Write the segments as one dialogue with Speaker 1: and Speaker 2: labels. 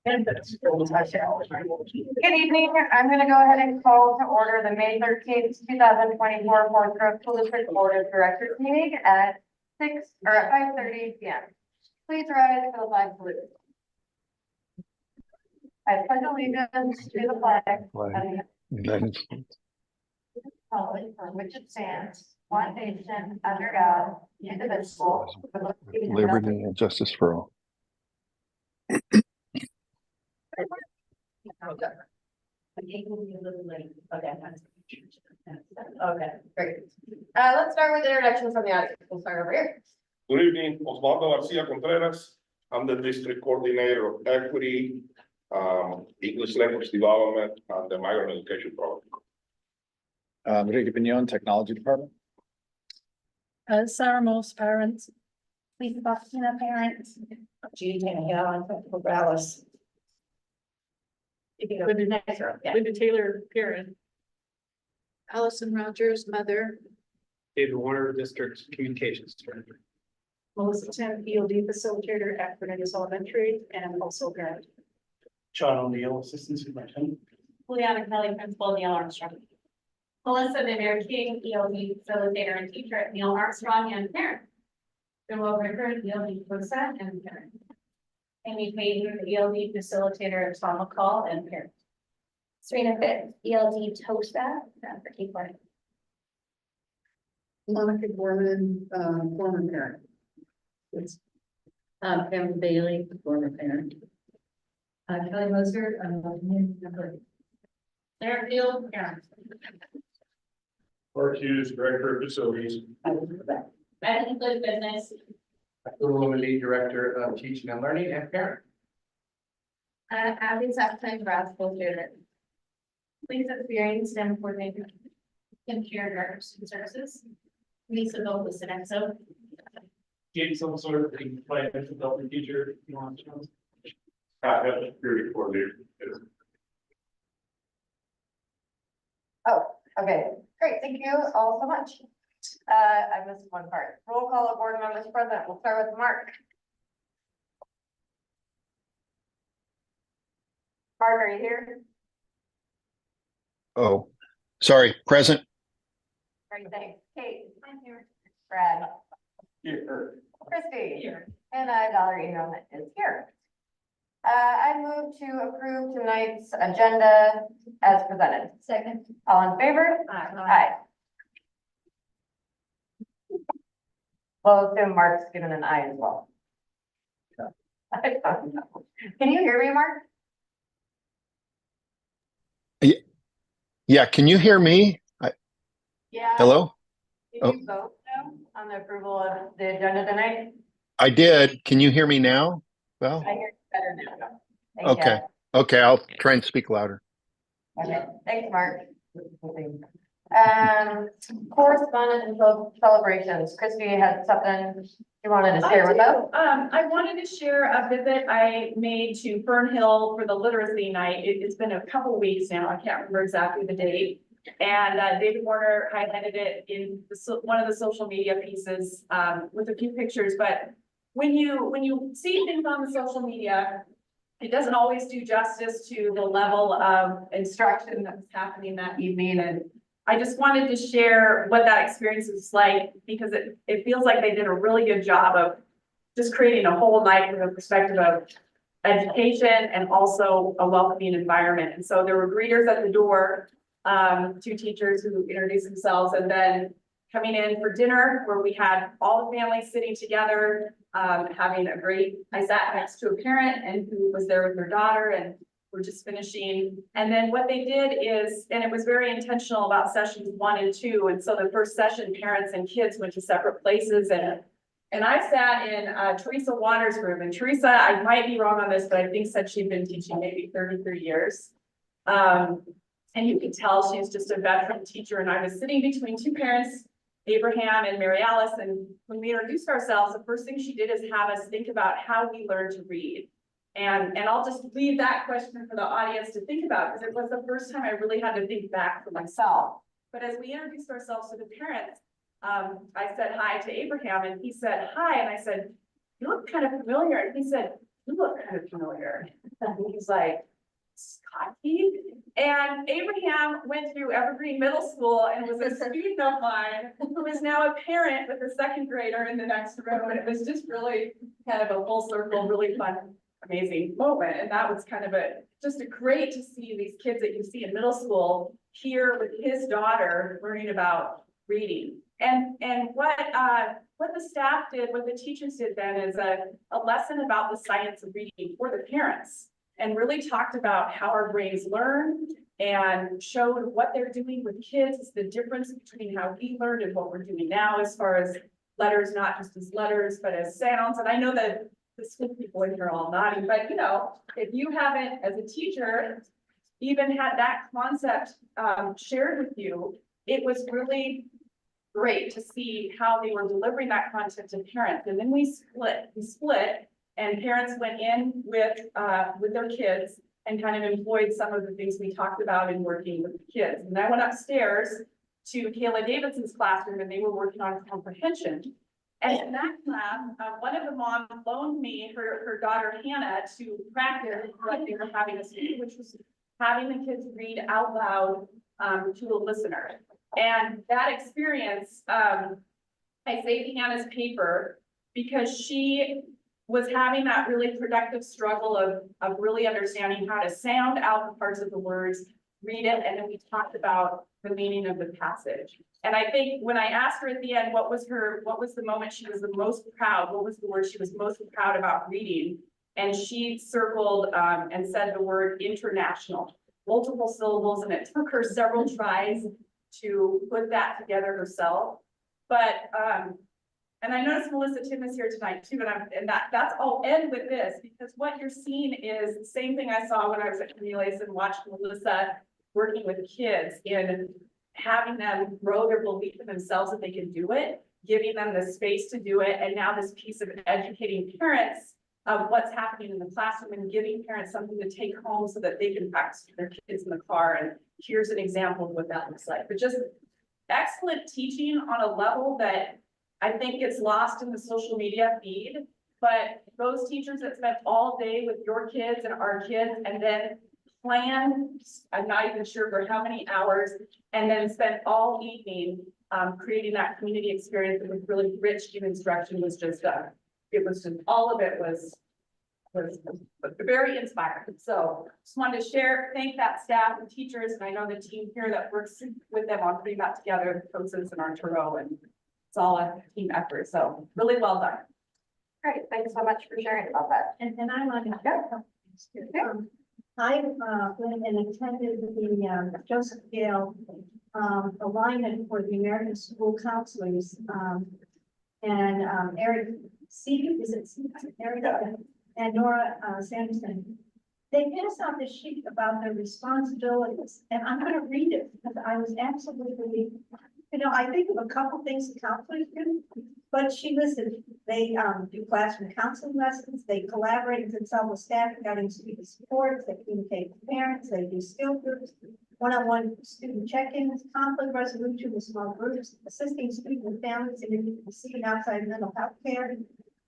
Speaker 1: Good evening. I'm going to go ahead and call to order the May 13th, 2024 Fourth Grove School District Board of Directors meeting at 5:30 p.m. Please rise for the flag salute. I pledge allegiance to the flag of the United States Republic for which it stands, one nation, under God, indivisible, with
Speaker 2: liberty and justice for all.
Speaker 1: Okay, great. Let's start with introductions from the audience. We'll start over here.
Speaker 3: Good evening, Osvaldo Garcia Contreras. I'm the district coordinator of equity, English language development, and the migrant education program.
Speaker 2: Ricky Pignon, technology department.
Speaker 4: Sarah Morse, parents.
Speaker 5: Lisa Bustina, parents.
Speaker 1: Judy Tannehill, technical Dallas. You can go to the next row. Yeah.
Speaker 4: Linda Taylor, parent. Allison Rogers, mother.
Speaker 6: David Warner, District Communications Director.
Speaker 4: Melissa Tim, ELD facilitator at Cornelius Elementary and also parent.
Speaker 6: Sean O'Neill, Assistant Superintendent.
Speaker 5: Juliana Kelly, principal, Neil Armstrong. Melissa Mimir King, ELD facilitator and teacher at Neil Armstrong and parent. Joel Ricker, ELD COSA and parent. Amy Payton, ELD facilitator at Tom McCall and parent. Serena Fitz, ELD TOSA, for Cape Learning.
Speaker 4: Monica Gorman, former parent. Pam Bailey, former parent.
Speaker 5: Kelly Moser, Sarah Field, parent.
Speaker 3: Mark Hughes, Director of Facilities.
Speaker 5: That includes business.
Speaker 6: Little Lead Director of Teaching and Learning and parent.
Speaker 5: Abby Saxon, grad school student. Please experience STEM coordinator. Computer director of student services. Lisa Gold with Sodexo.
Speaker 6: Get some sort of financial development teacher, if you want to.
Speaker 3: Have a security coordinator.
Speaker 1: Oh, okay, great. Thank you all so much. I missed one part. Roll call of board members present. We'll start with Mark. Mark, are you here?
Speaker 2: Oh, sorry, present.
Speaker 1: Great, thanks. Kate. I'm here. Brad.
Speaker 3: Here.
Speaker 1: Christy. Here. And I, Valerie Ingram, is here. I move to approve tonight's agenda as presented.
Speaker 5: Second.
Speaker 1: All in favor?
Speaker 5: Aye.
Speaker 1: Aye. Well, assume Mark's given an eye as well. I don't know. Can you hear me, Mark?
Speaker 2: Yeah, can you hear me?
Speaker 1: Yeah.
Speaker 2: Hello?
Speaker 1: Did
Speaker 2: Oh.
Speaker 1: you vote no on the approval of the agenda tonight?
Speaker 2: I did. Can you hear me now? Well,
Speaker 1: I hear you better now. Thank you.
Speaker 2: okay. Okay, I'll try and speak louder.
Speaker 1: Okay, thanks, Mark. Correspondence and celebrations. Christy had something you wanted to share with us.
Speaker 7: I wanted to share a visit I made to Fern Hill for the literacy night. It's been a couple weeks now. I can't remember exactly the date. And David Warner highlighted it in one of the social media pieces with a few pictures. But when you see things on the social media, it doesn't always do justice to the level of instruction that was happening that evening. And I just wanted to share what that experience is like, because it feels like they did a really good job of just creating a whole night from the perspective of education and also a welcoming environment. And so there were greeters at the door, two teachers who introduced themselves, and then coming in for dinner where we had all the families sitting together, having a great, I sat next to a parent and who was there with their daughter, and we're just finishing. And then what they did is, and it was very intentional about sessions 1 and 2. And so the first session, parents and kids went to separate places, and I sat in Teresa Waters' room. And Teresa, I might be wrong on this, but I think said she'd been teaching maybe 33 years. And you could tell she's just a veteran teacher. And I was sitting between two parents, Abraham and Mary Alice. And when we introduced ourselves, the first thing she did is have us think about how we learn to read. And I'll just leave that question for the audience to think about, because it was the first time I really had to think back for myself. But as we introduced ourselves to the parents, I said hi to Abraham, and he said hi, and I said, "You look kind of familiar." And he said, you look kind of familiar. And he's like, Scotty? And Abraham went through Evergreen Middle School and was a student of mine who is now a parent with a second grader in the next room. And it was just really kind of a full circle, really fun, amazing moment. And that was kind of just a great to see these kids that you see in middle school here with his daughter learning about reading. And what the staff did, what the teachers did then is a lesson about the science of reading for the parents, and really talked about how our brains learn and showed what they're doing with kids, the difference between how we learned and what we're doing now as far as letters, not just as letters, but as sounds. And I know that the school people in here are all nodding, but you know, if you haven't, as a teacher, even had that concept shared with you, it was really great to see how they were delivering that content to parents. And then we split, and parents went in with their kids and kind of employed some of the things we talked about in working with the kids. And I went upstairs to Kayla Davidson's classroom, and they were working on comprehension. And in that class, one of the moms loaned me her daughter Hannah to practice what they were having us do, which was having the kids read out loud to a listener. And that experience, I saved Hannah's paper because she was having that really productive struggle of really understanding how to sound out the parts of the words, read it, and then we talked about the meaning of the passage. And I think when I asked her at the end, what was the moment she was the most proud, what was the word she was most proud about reading? And she circled and said the word international, multiple syllables, and it took her several tries to put that together herself. But and I noticed Melissa Tim is here tonight too, and that's I'll end with this, because what you're seeing is the same thing I saw when I was at Cornelius and watched Melissa working with kids in having them grow their belief in themselves that they can do it, giving them the space to do it, and now this piece of educating parents of what's happening in the classroom and giving parents something to take home so that they can practice with their kids in the car. And here's an example of what that looks like. But just excellent teaching on a level that I think gets lost in the social media feed. But those teachers that spent all day with your kids and our kids and then plan, I'm not even sure for how many hours, and then spent all evening creating that community experience that was really rich in instruction was just it was just, all of it was very inspiring. So just wanted to thank that staff and teachers, and I know the team here that works with them on putting that together, the coaches and Arturo, and it's all a team effort. So really well done.
Speaker 1: Great, thanks so much for sharing about that.
Speaker 8: And I want to.
Speaker 1: Yeah.
Speaker 8: I went and attended the Joseph Gale alignment for the American School Counselors, and Eric Eric and Nora Sanderson. They passed out this sheet about their responsibilities, and I'm going to read it because I was absolutely, I think of a couple things the counselors do, but she listed, they do classroom counseling lessons, they collaborate and consult with staff regarding student supports, they communicate with parents, they do skill groups, one-on-one student check-ins, conflict resolution with small groups, assisting students and families in receiving outside mental health care,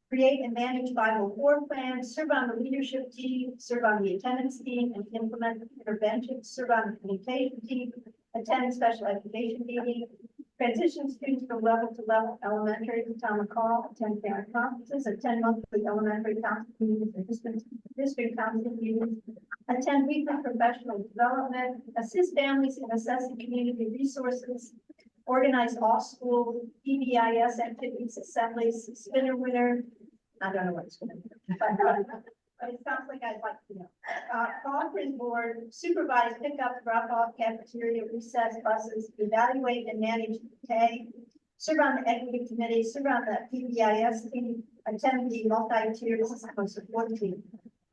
Speaker 8: create and manage 504 plans, serve on the leadership team, serve on the attendance team, and implement interventions, serve on the communication team, attend special education meetings, transition students from level to level, elementary to town call, attend parent conferences, attend monthly elementary council meetings and district council meetings, attend weekly professional development, assist families in assessing community resources, organize all school PBIS activities, assemblies, spinner winner. I don't know what it's going to be, but it sounds like I'd like to know. Call print board, supervise pickup, drop off, cafeteria, recess, buses, evaluate and manage pay, serve on the equity committee, serve on the PBIS team, attend the multi-tiered system support team.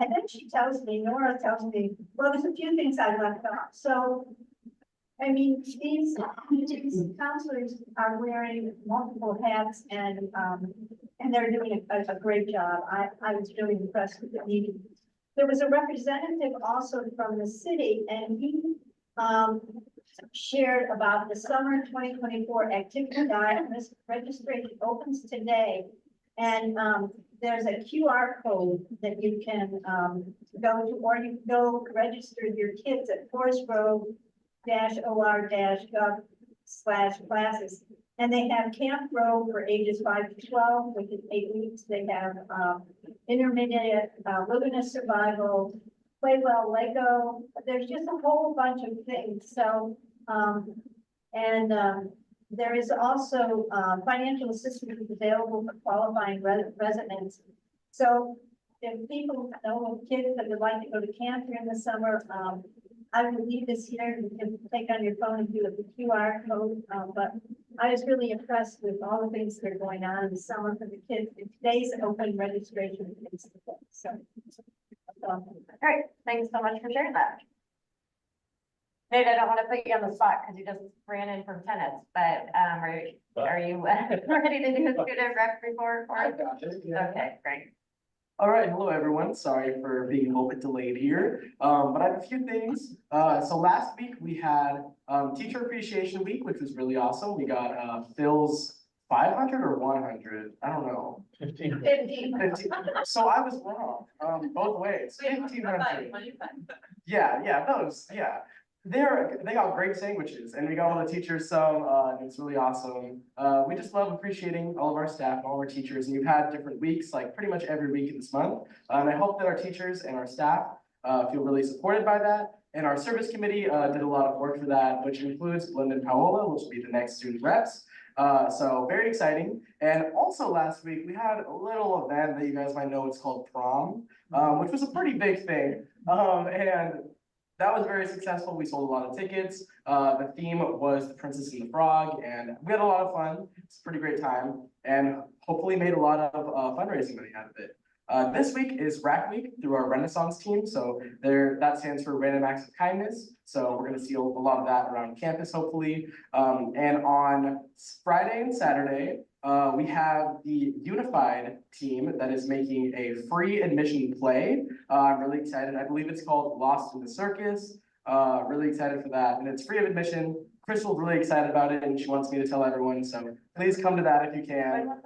Speaker 8: And then she tells me, Nora tells me, well, there's a few things I left off. So, I mean, these counselors are wearing multiple hats, and they're doing a great job. I was really impressed with the meeting. There was a representative also from the city, and he shared about the summer 2024 activity guide. This registration opens today, and there's a QR code that you can, go to, or you can go register your kids at forestgrove-or-gov/classes. And they have Camp Row for ages 5 to 12, which is 8 weeks. They have, intermediate, wilderness survival, play well Lego. There's just a whole bunch of things. So, there is also, financial assistance available for qualifying residents. So if people know of kids that would like to go to camp during the summer, I will leave this here. You can take on your phone and do the QR code. But I was really impressed with all the things that are going on in the summer for the kids. Today's open registration. So,
Speaker 1: All right, thanks so much for sharing that. Nate, I don't want to put you on the spot because you just ran in from tennis, but are you ready to do a student rep report for us? Okay, great.
Speaker 9: All right, hello everyone. Sorry for being a little bit delayed here, but I have a few things. So last week we had Teacher Appreciation Week, which was really awesome. We got Phil's 500 or 100. I don't know.
Speaker 4: 15.
Speaker 9: 15. So I was wrong. Both ways. 1,500. Yeah, those. Yeah. They got great sandwiches, and we got all the teachers some, and it's really awesome. We just love appreciating all of our staff and all of our teachers, and we've had different weeks, like pretty much every week this month. And I hope that our teachers and our staff feel really supported by that. And our service committee did a lot of work for that, which includes Linda and Paola, which will be the next student reps. So very exciting. And also last week, we had a little event that you guys might know, it's called prom, which was a pretty big thing. And that was very successful. We sold a lot of tickets. The theme was The Princess and the Frog, and we had a lot of fun. It's a pretty great time, and hopefully made a lot of fundraising money out of it. This week is RAC Week through our Renaissance team. So that stands for Random Acts of Kindness. So we're going to see a lot of that around campus, hopefully. And on Friday and Saturday, we have the Unified team that is making a free admission play. I'm really excited. I believe it's called Lost in the Circus. Really excited for that. And it's free of admission. Crystal's really excited about it, and she wants me to tell everyone. So please come to that if you can.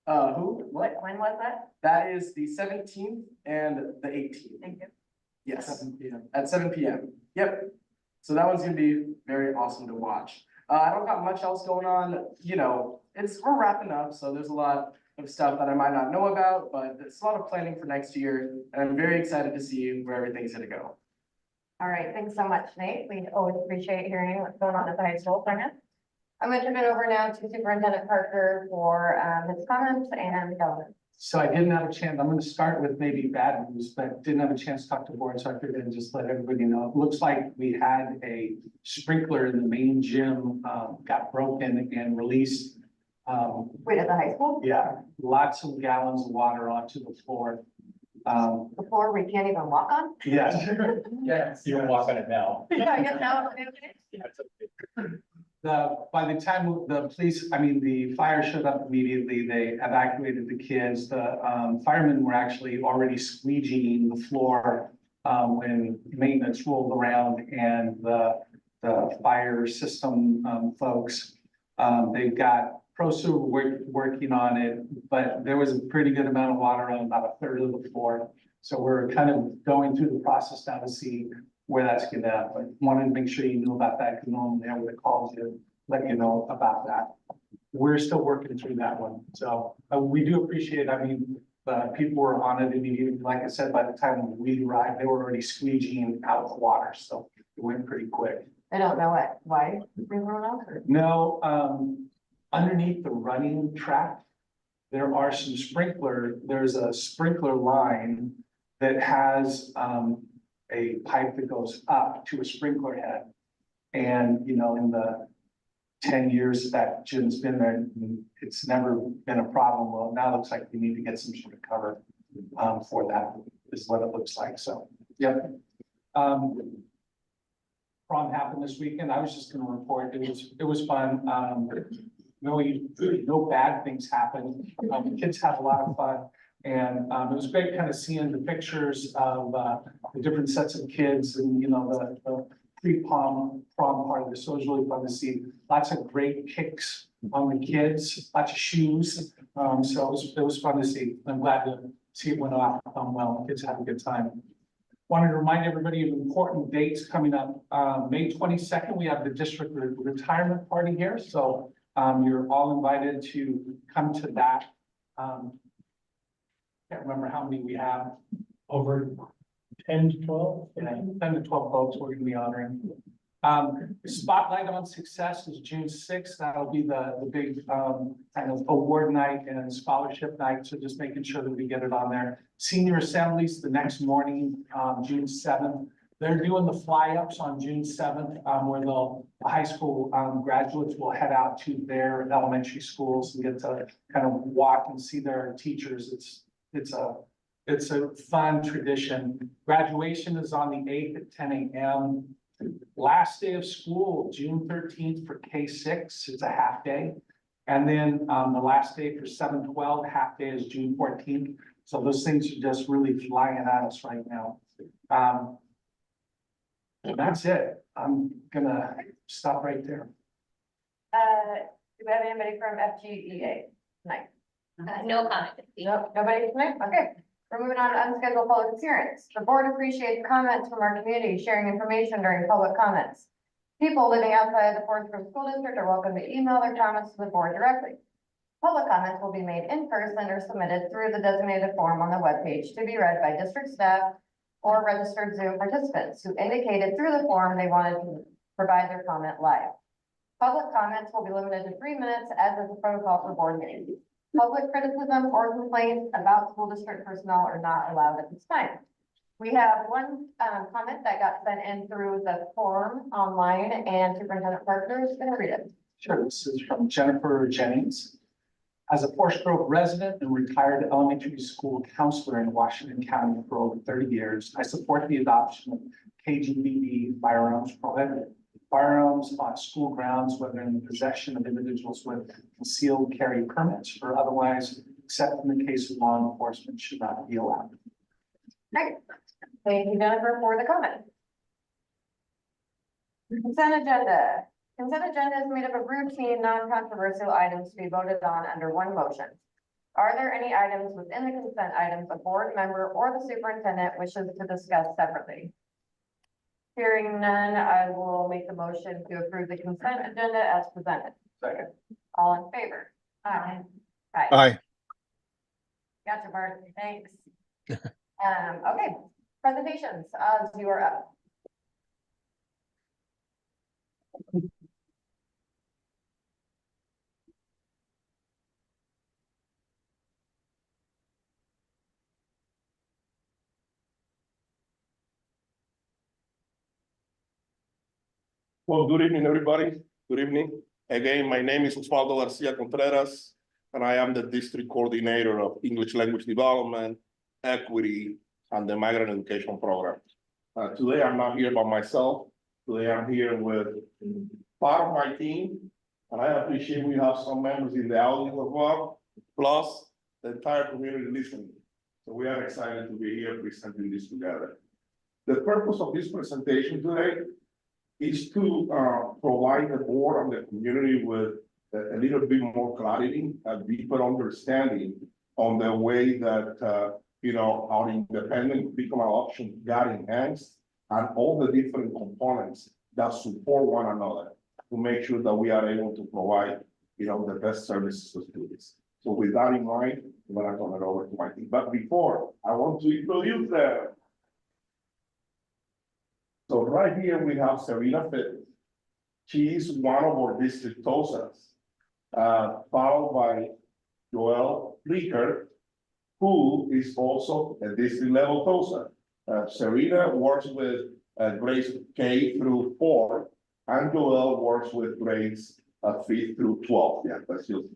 Speaker 9: What?
Speaker 1: When was that?
Speaker 9: That is the 17th and the 18th.
Speaker 1: Thank you.
Speaker 9: Yes,
Speaker 6: 7 p.m.
Speaker 9: at 7 p.m. Yep. So that one's gonna be very awesome to watch. I don't got much else going on. You know, we're wrapping up, so there's a lot of stuff that I might not know about, but it's a lot of planning for next year, and I'm very excited to see where everything's gonna go.
Speaker 1: All right, thanks so much, Nate. We always appreciate hearing what's going on at the high school. I'm going to turn it over now to Superintendent Parker for his comments and development.
Speaker 6: So I didn't have a chance, I'm gonna start with maybe bad news, but didn't have a chance to talk to board, so I figured I'd just let everybody know. It looks like we had a sprinkler in the main gym, got broken and released.
Speaker 1: Wait, at the high school?
Speaker 6: Yeah, lots of gallons of water onto the floor.
Speaker 1: The floor we can't even walk on?
Speaker 6: Yes.
Speaker 10: Yes, you can walk on it now.
Speaker 1: Yeah, I guess now.
Speaker 6: By the time the fire showed up immediately, they evacuated the kids. The firemen were actually already squeegeeing the floor when maintenance rolled around, and the fire system folks, they've got ProServe working on it, but there was a pretty good amount of water on about a third of the floor. So we're kind of going through the process now to see where that's going to happen. But wanted to make sure you knew about that, because normally I would have called you, let you know about that. We're still working through that one. So we do appreciate, people were on it immediately. Like I said, by the time we arrived, they were already squeegeeing out the water. So it went pretty quick.
Speaker 1: I don't know why we were on.
Speaker 6: No, underneath the running track, there's a sprinkler line that has a pipe that goes up to a sprinkler head. And, in the 10 years that gym's been there, it's never been a problem. Well, now it looks like we need to get some sort of cover for that, is what it looks like. So, yep. Prom happened this weekend. I was just going to report, it was fun. No bad things happened. The kids had a lot of fun. And it was great kind of seeing the pictures of the different sets of kids and, the pre-prom part of this, so it was really fun to see. Lots of great kicks on the kids, lots of shoes. So it was fun to see. I'm glad to see it went off well. Kids had a good time. Wanted to remind everybody of important dates coming up. May 22nd, we have the district retirement party here. So you're all invited to come to that. Can't remember how many we have.
Speaker 10: Over 10 to 12?
Speaker 6: Yeah, 10 to 12 folks we're gonna be honoring. Spotlight on Success is June 6th. That'll be the big kind of award night and scholarship night. So just making sure that we get it on there. Senior assemblies the next morning, June 7th. They're doing the fly-ups on June 7th, where the high school graduates will head out to their elementary schools and get to kind of walk and see their teachers. It's a fun tradition. Graduation is on the 8th at 10 a.m. Last day of school, June 13th for K-6, it's a half day. And then the last day for 7-12, half day is June 14th. So those things are just really flying at us right now. And that's it. I'm gonna stop right there.
Speaker 1: Do we have anybody from FGEA tonight?
Speaker 5: No comment.
Speaker 1: Nope, nobody tonight? Okay. We're moving on to unscheduled public appearance. The board appreciates comments from our community, sharing information during public comments. People living outside the Forest Grove School District are welcome to email their comments to the board directly. Public comments will be made in person or submitted through the designated form on the webpage to be read by district staff or registered Zoom participants who indicated through the form they wanted to provide their comment live. Public comments will be limited to 3 minutes, as is the protocol for board meetings. Public criticism or complaints about school district personnel are not allowed at this time. We have one comment that got sent in through the form online, and Superintendent Parker is going to read it.
Speaker 6: Sure, this is from Jennifer Jennings. As a Forest Grove resident and retired elementary school counselor in Washington County for over 30 years, I support the adoption of KGBE firearms prohibited. Firearms on school grounds, whether in the possession of individuals with concealed carry permits or otherwise, except in the case of law enforcement, should not be allowed.
Speaker 1: Okay. Thank you, Jennifer, for the comment. Consent agenda. Consent agenda is made up of routine, non-controversial items to be voted on under one motion. Are there any items within the consent items a board member or the superintendent wishes to discuss separately? Hearing none, I will make the motion to approve the consent agenda as presented.
Speaker 6: Second.
Speaker 1: All in favor? Aye. Aye.
Speaker 2: Aye.
Speaker 1: Gotcha, Bart. Thanks. Okay, presentations, you are up.
Speaker 3: Well, good evening, everybody. Good evening. Again, my name is Osvaldo Garcia Contreras, and I am the district coordinator of English language development, equity, and the migrant education program. Today, I'm not here by myself. Today, I'm here with part of my team, and I appreciate we have some members in the audience as well, plus the entire community listening. So we are excited to be here presenting this together. The purpose of this presentation today is to provide the board and the community with a little bit more clarity, a deeper understanding on the way that our independent curriculum option got enhanced and all the different components that support one another to make sure that we are able to provide the best services to students. So with that in mind, I'm gonna turn it over to my team. But before, I want to introduce them. So right here, we have Serena Fitz. She is one of our district TOSAs, followed by Joel Ricker, who is also a district level TOSA. Serena works with grades K through 4, and Joel works with grades 5 through 12. Yeah, that's just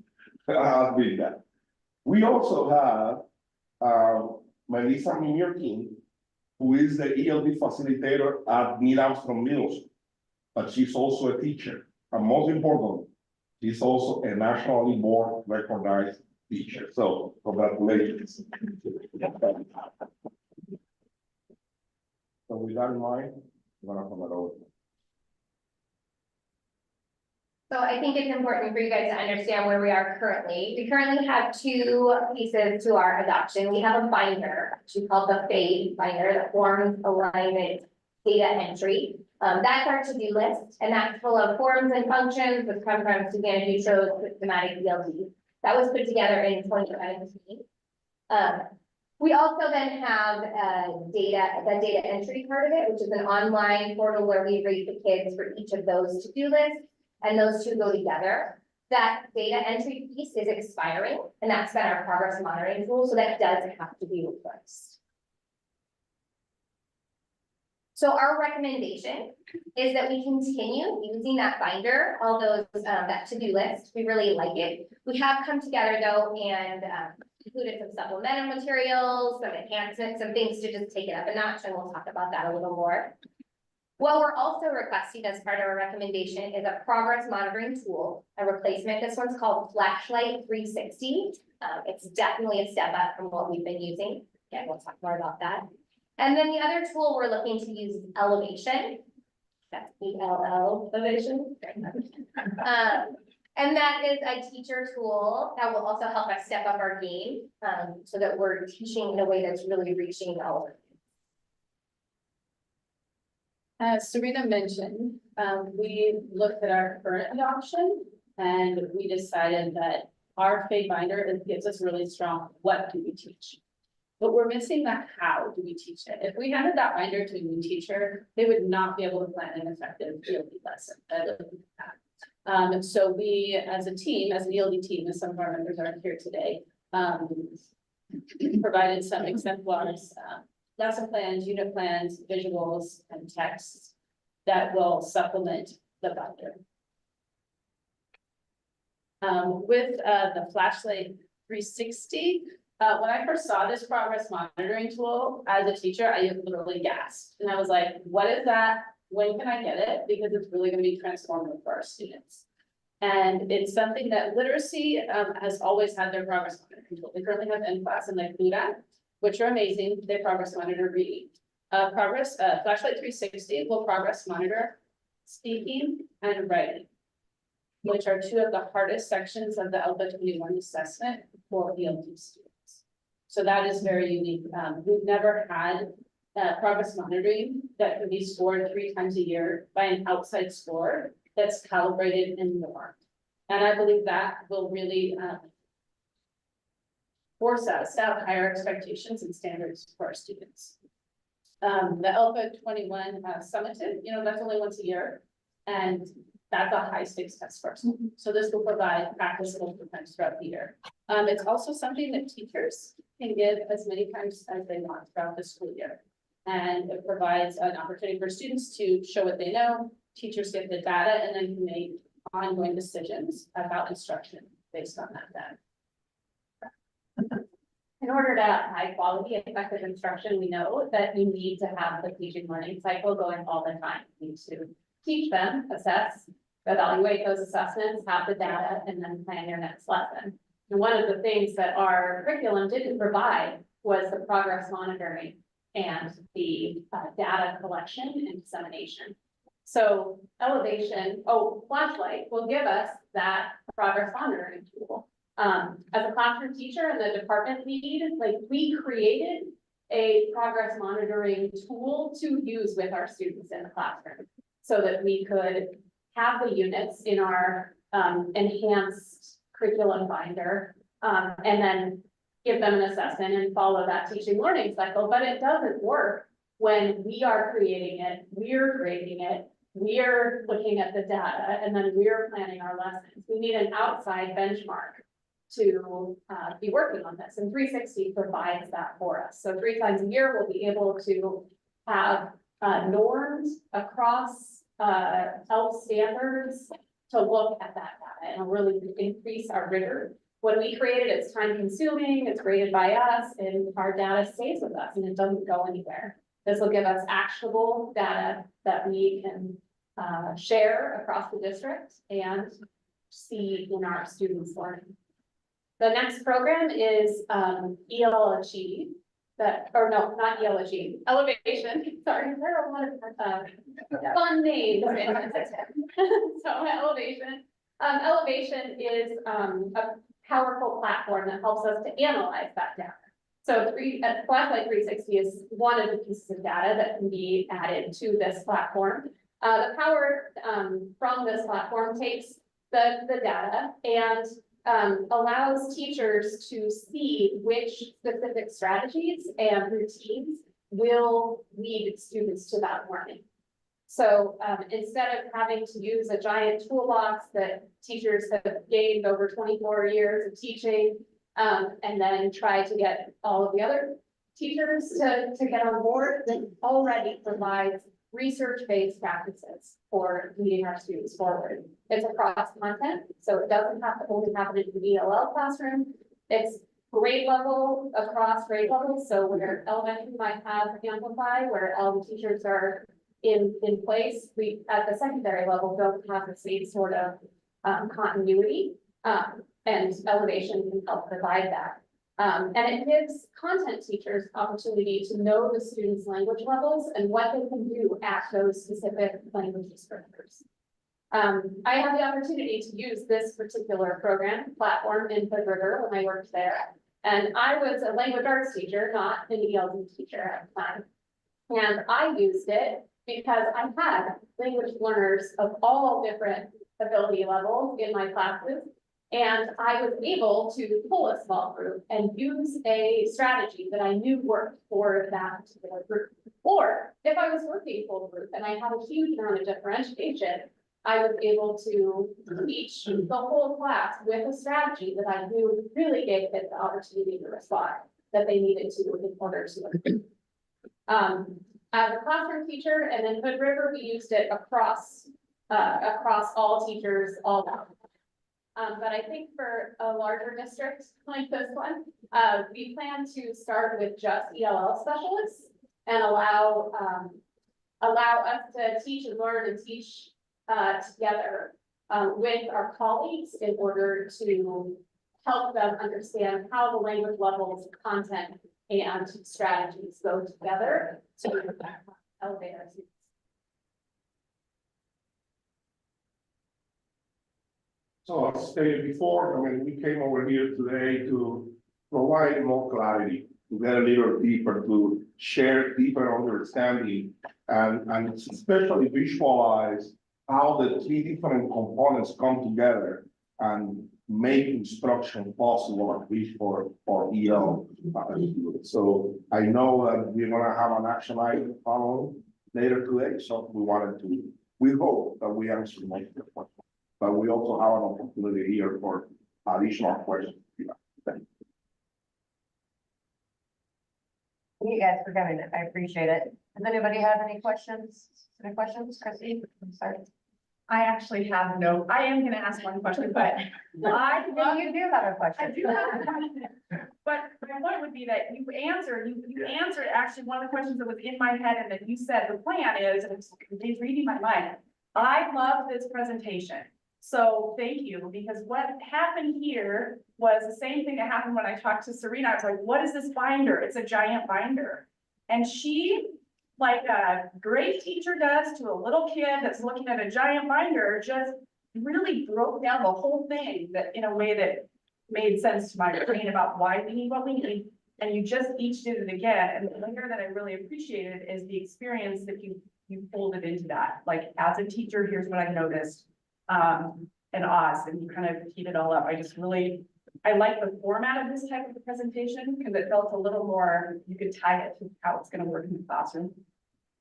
Speaker 3: how big that. We also have Melissa Minyarkin, who is the ELD facilitator at Neil Armstrong Middle School, but she's also a teacher. And most importantly, she's also a nationally board recognized teacher. So congratulations. So with that in mind, I'm gonna come over.
Speaker 11: So I think it's important for you guys to understand where we are currently. We currently have two pieces to our adoption. We have a binder, which we call the FADE binder, the forms, alignment, data entry. That's our to-do list, and that's full of forms and functions that come from Susanna Dutro's systematic ELD. That was put together in 2017. We also then have the data entry part of it, which is an online portal where we rate the kids for each of those to-do lists, and those two go together. That data entry piece is expiring, and that's been our progress monitoring tool, so that does have to be replaced. So our recommendation is that we continue using that binder, all those, that to-do list. We really like it. We have come together though and included some supplemental materials, some enhancements, some things to just take it up a notch, and we'll talk about that a little more. What we're also requesting as part of our recommendation is a progress monitoring tool, a replacement. This one's called Flashlight 360. It's definitely a step up from what we've been using. Again, we'll talk more about that. And then the other tool we're looking to use is Elevation. That's ELL, Elevation. And that is a teacher tool that will also help us step up our game, so that we're teaching in a way that's really reaching all of it.
Speaker 5: As Serena mentioned, we looked at our current adoption and we decided that our FADE binder gives us really strong, what do we teach? But we're missing the how do we teach it. If we handed that binder to a new teacher, they would not be able to plan an effective ELD lesson. So we, as a team, as an ELD team, as some of our members are here today, provided some exemplars, lesson plans, unit plans, visuals, and texts that will supplement the binder. With the Flashlight 360, when I first saw this progress monitoring tool as a teacher, I literally gasped. And I was like, what is that? When can I get it? Because it's really going to be transformative for our students. And it's something that literacy has always had their progress monitoring tool. They currently have in-class and like FUDA, which are amazing. They progress monitor reading. Flashlight 360 will progress monitor speaking and writing, which are two of the hardest sections of the Alpha 21 assessment for ELD students. So that is very unique. We've never had progress monitoring that can be scored 3 times a year by an outside score that's calibrated and normed. And I believe that will really force us to have higher expectations and standards for our students. The Alpha 21 summative, that's only once a year, and that's a high stakes test for us. So this will provide practice multiple times throughout the year. It's also something that teachers can give as many times as they want throughout the school year. And it provides an opportunity for students to show what they know, teachers get the data, and then can make ongoing decisions about instruction based on that data.
Speaker 11: In order to have high quality effective instruction, we know that you need to have the teaching learning cycle going all the time. You need to teach them, assess, evaluate those assessments, have the data, and then plan your next lesson. And one of the things that our curriculum didn't provide was the progress monitoring and the data collection and dissemination. So Flashlight will give us that progress monitoring tool. As a classroom teacher and the department lead, we created a progress monitoring tool to use with our students in the classroom so that we could have the units in our enhanced curriculum binder and then give them an assessment and follow that teaching learning cycle. But it doesn't work when we are creating it, we're grading it, we're looking at the data, and then we're planning our lessons. We need an outside benchmark to be working on this, and 360 provides that for us. So 3 times a year, we'll be able to have norms across health standards to look at that data and really increase our rigor. When we create it, it's time consuming, it's graded by us, and our data stays with us and it doesn't go anywhere. This will give us actionable data that we can share across the district and see in our students' learning. The next program is ELG, not ELG, Elevation. Sorry, there are a lot of fun names. So Elevation Elevation is a powerful platform that helps us to analyze that data. So Flashlight 360 is one of the pieces of data that can be added to this platform. The power from this platform takes the data and allows teachers to see which specific strategies and routines will lead students to that learning. So instead of having to use a giant toolbox that teachers have gained over 24 years of teaching, and then try to get all of the other teachers to get on board, that already provides research-based practices for leading our students forward. It's across content, so it doesn't have to only happen in the ELL classroom. It's grade level across grade levels. So where elementary might have Amplify, where all the teachers are in place, we at the secondary level don't have the same sort of continuity, and Elevation can help provide that. And it gives content teachers opportunity to know the students' language levels and what they can do at those specific language descriptors. I had the opportunity to use this particular platform in Hood River when I worked there. And I was a language arts teacher, not an ELD teacher at the time. And I used it because I had language learners of all different ability levels in my classes. And I was able to pull a small group and use a strategy that I knew worked for that particular group. Or if I was working full group and I had a huge amount of differentiation, I was able to teach the whole class with a strategy that I knew really gave kids the opportunity to respond that they needed to in order to learn. As a classroom teacher and in Hood River, we used it across all teachers, all that. But I think for a larger district like this one, we plan to start with just ELL specialists and allow us to teach and learn and teach together with our colleagues in order to help them understand how the language levels, content, and strategies go together to elevate our students.
Speaker 3: So as stated before, I mean, we came over here today to provide more clarity, to get a little deeper, to share deeper understanding, and especially visualize how the three different components come together and make instruction possible, at least for EL students. So I know that we're gonna have an action item following later today, so we hope that we answer most of the questions. But we also have an opportunity here for additional questions.
Speaker 1: Thank you guys for coming. I appreciate it. Does anybody have any questions? Any questions, Chrissy? I'm sorry.
Speaker 7: I actually have no, I am gonna ask one question, but I love.
Speaker 1: You do have a question.
Speaker 7: I do have a question. But my point would be that you answered actually one of the questions that was in my head, and that you said the plan is, and it's reading my mind. I love this presentation. So thank you, because what happened here was the same thing that happened when I talked to Serena. I was like, what is this binder? It's a giant binder. And she, like a great teacher does to a little kid that's looking at a giant binder, just really broke down the whole thing that in a way that made sense to my brain about why we need what we need. And you just each did it again. And the layer that I really appreciated is the experience that you pulled it into that. Like, as a teacher, here's what I noticed. And Oz, and you kind of heat it all up. I like the format of this type of presentation because it felt a little more, you could tie it to how it's going to work in the classroom.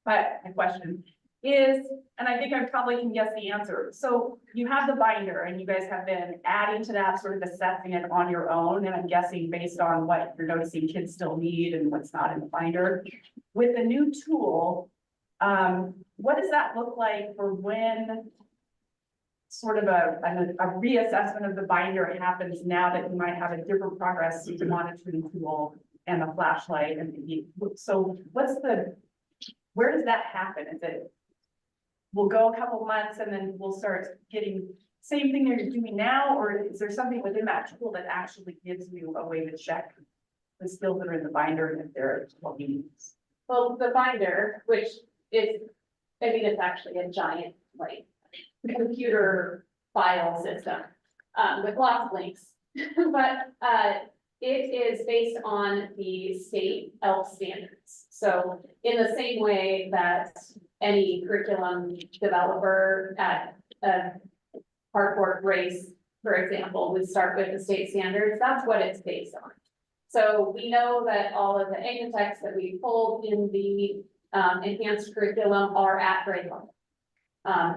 Speaker 7: But my question is, and I think I probably can guess the answer. So you have the binder and you guys have been adding to that, sort of assessing it on your own. And I'm guessing based on what you're noticing kids still need and what's not in the binder. With the new tool, what does that look like for when sort of a reassessment of the binder happens now that you might have a different progress monitoring tool and a flashlight? And so where does that happen? Is it, we'll go a couple months and then we'll start getting same thing you're doing now, or is there something within that tool that actually gives you a way to check the skills that are in the binder and if they're what we need?
Speaker 11: Well, the binder, which is, I mean, it's actually a giant, like, computer file system, with lots of links. But, it is based on the state ELF standards. So in the same way that any curriculum developer at a hardcore race, for example, would start with the state standards, that's what it's based on. So we know that all of the AIMA texts that we pulled in the enhanced curriculum are at grade level.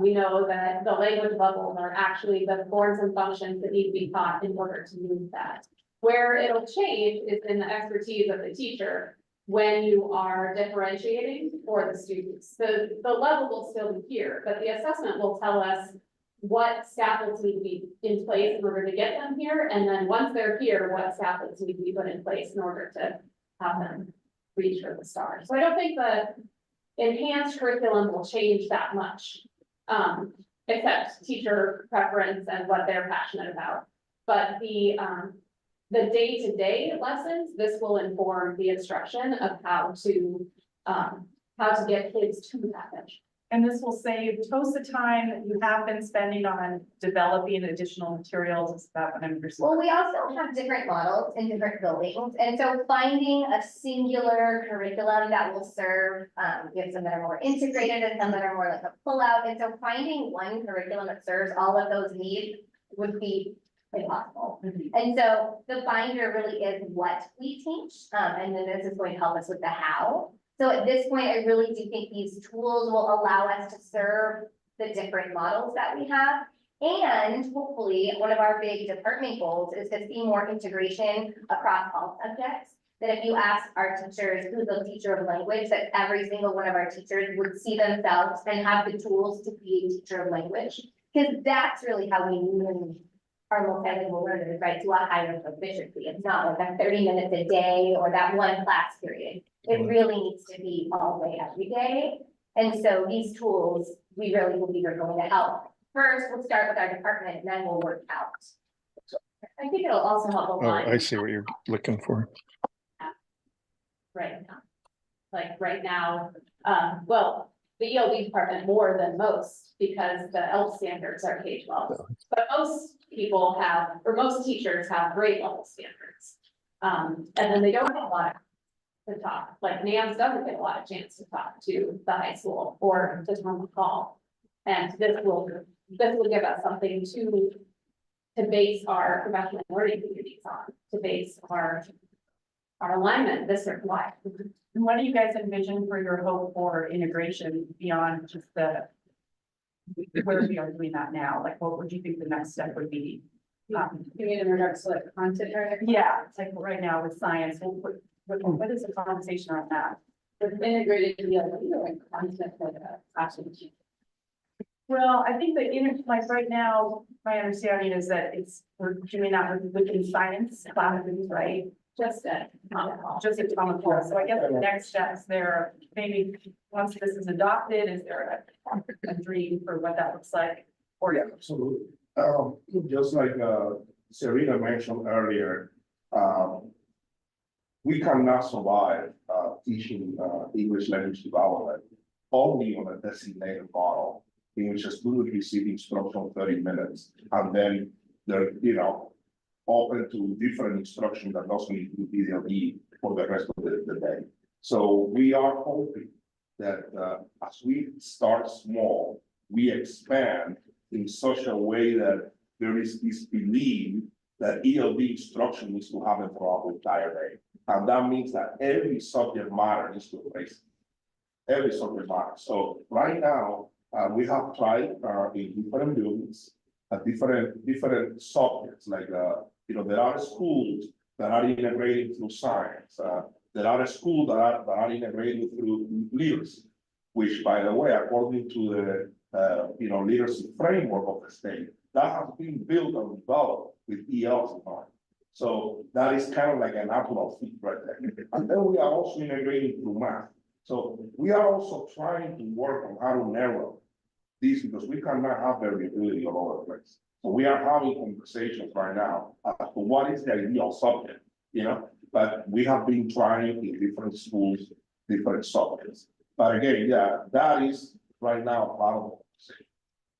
Speaker 11: We know that the language levels are actually the forms and functions that need to be taught in order to move that. Where it'll change is in the expertise of the teacher when you are differentiating for the students. The level will still be here, but the assessment will tell us what scaffolds need to be in place in order to get them here. And then once they're here, what scaffolds need to be put in place in order to have them reach for the stars. So I don't think the enhanced curriculum will change that much, except teacher preference and what they're passionate about. But the day-to-day lessons, this will inform the instruction of how to get kids to that edge.
Speaker 7: And this will save TOSA time that you have been spending on developing additional materials. Is that what I'm understanding?
Speaker 12: Well, we also have different models in different buildings, and so finding a singular curriculum that will serve, we have some that are more integrated and some that are more like a pullout, and so finding one curriculum that serves all of those needs would be impossible. And so the binder really is what we teach, and then this is going to help us with the how. So at this point, I really do think these tools will allow us to serve the different models that we have. And hopefully, one of our big department goals is to see more integration across all subjects. That if you ask our teachers, who's a teacher of language, that every single one of our teachers would see themselves and have the tools to be a teacher of language. Because that's really how we move our multilingual learners, right, to a higher proficiency. It's not like a 30 minutes a day or that one class period. It really needs to be all day, every day. And so these tools, we really believe are going to help. First, we'll start with our department and then we'll work out.
Speaker 11: I think it'll also help
Speaker 2: Oh,
Speaker 11: align.
Speaker 2: I see what you're looking for.
Speaker 11: Right now. Like right now, well, the ELD department more than most because the ELF standards are K-12. But most people have, or most teachers have grade level standards. And then they don't have a lot to talk, like NAMS doesn't get a lot of chance to talk to the high school or to Tom McCall. And this will give us something to base our professional learning communities on, to base our alignment district-wide.
Speaker 7: And what do you guys envision for your hope for integration beyond just the where we are doing that now? Like, what would you think the next step would be?
Speaker 11: You mean in regards to like content or?
Speaker 7: Yeah, it's like right now with science, what is the conversation on that?
Speaker 11: With integrated ELD or content for the classroom.
Speaker 7: Well, I think that like right now, my understanding is that we're doing that within science classes, right?
Speaker 11: Just at
Speaker 7: Just at Tom McCall. So I guess the next steps there, maybe once this is adopted, is there a dream for what that looks like? Or
Speaker 3: Yeah, absolutely. Just like Serena mentioned earlier, we cannot survive teaching English language development only on a designated model, in which a student receives instruction 30 minutes, and then they're, open to different instruction that doesn't include ELD for the rest of the day. So we are hoping that as we start small, we expand in such a way that there is this belief that ELD instruction needs to happen throughout the entire day. And that means that every subject matter needs to place every subject matter. So right now, we have tried in different buildings, different subjects, like there are schools that are integrated through science. There are schools that are integrated through literacy, which, by the way, according to the literacy framework of the state, that has been built and developed with ELs in mind. So that is kind of like a natural fit right there. And then we are also integrating through math. So we are also trying to work on how to narrow these, because we cannot have variability all over the place. So we are having conversations right now as to what is the ideal subject, but we have been trying in different schools, different subjects. But again, yeah, that is right now part of the conversation.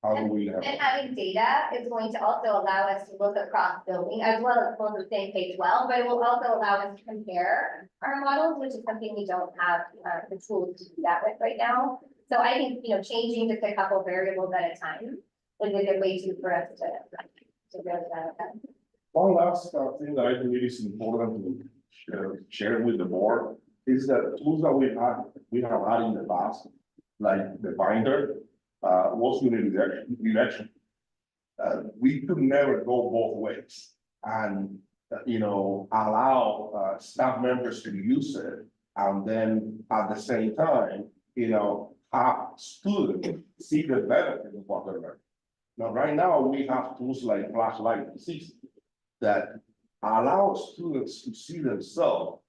Speaker 3: How do we have?
Speaker 12: And having data is going to also allow us to look across building as well as both the same K-12, but it will also allow us to compare our models, which is something we don't have the tools to do that with right now. So I think, changing just a couple variables at a time is a good way for us to really that.
Speaker 3: One last thing that I believe is important to share with the board is that tools that we have had in the past, like the binder, was unidirectional. We could never go both ways and, allow staff members to use it. And then at the same time, have students see the benefit of what they're learning. Now, right now, we have tools like flashlight system that allow students to see themselves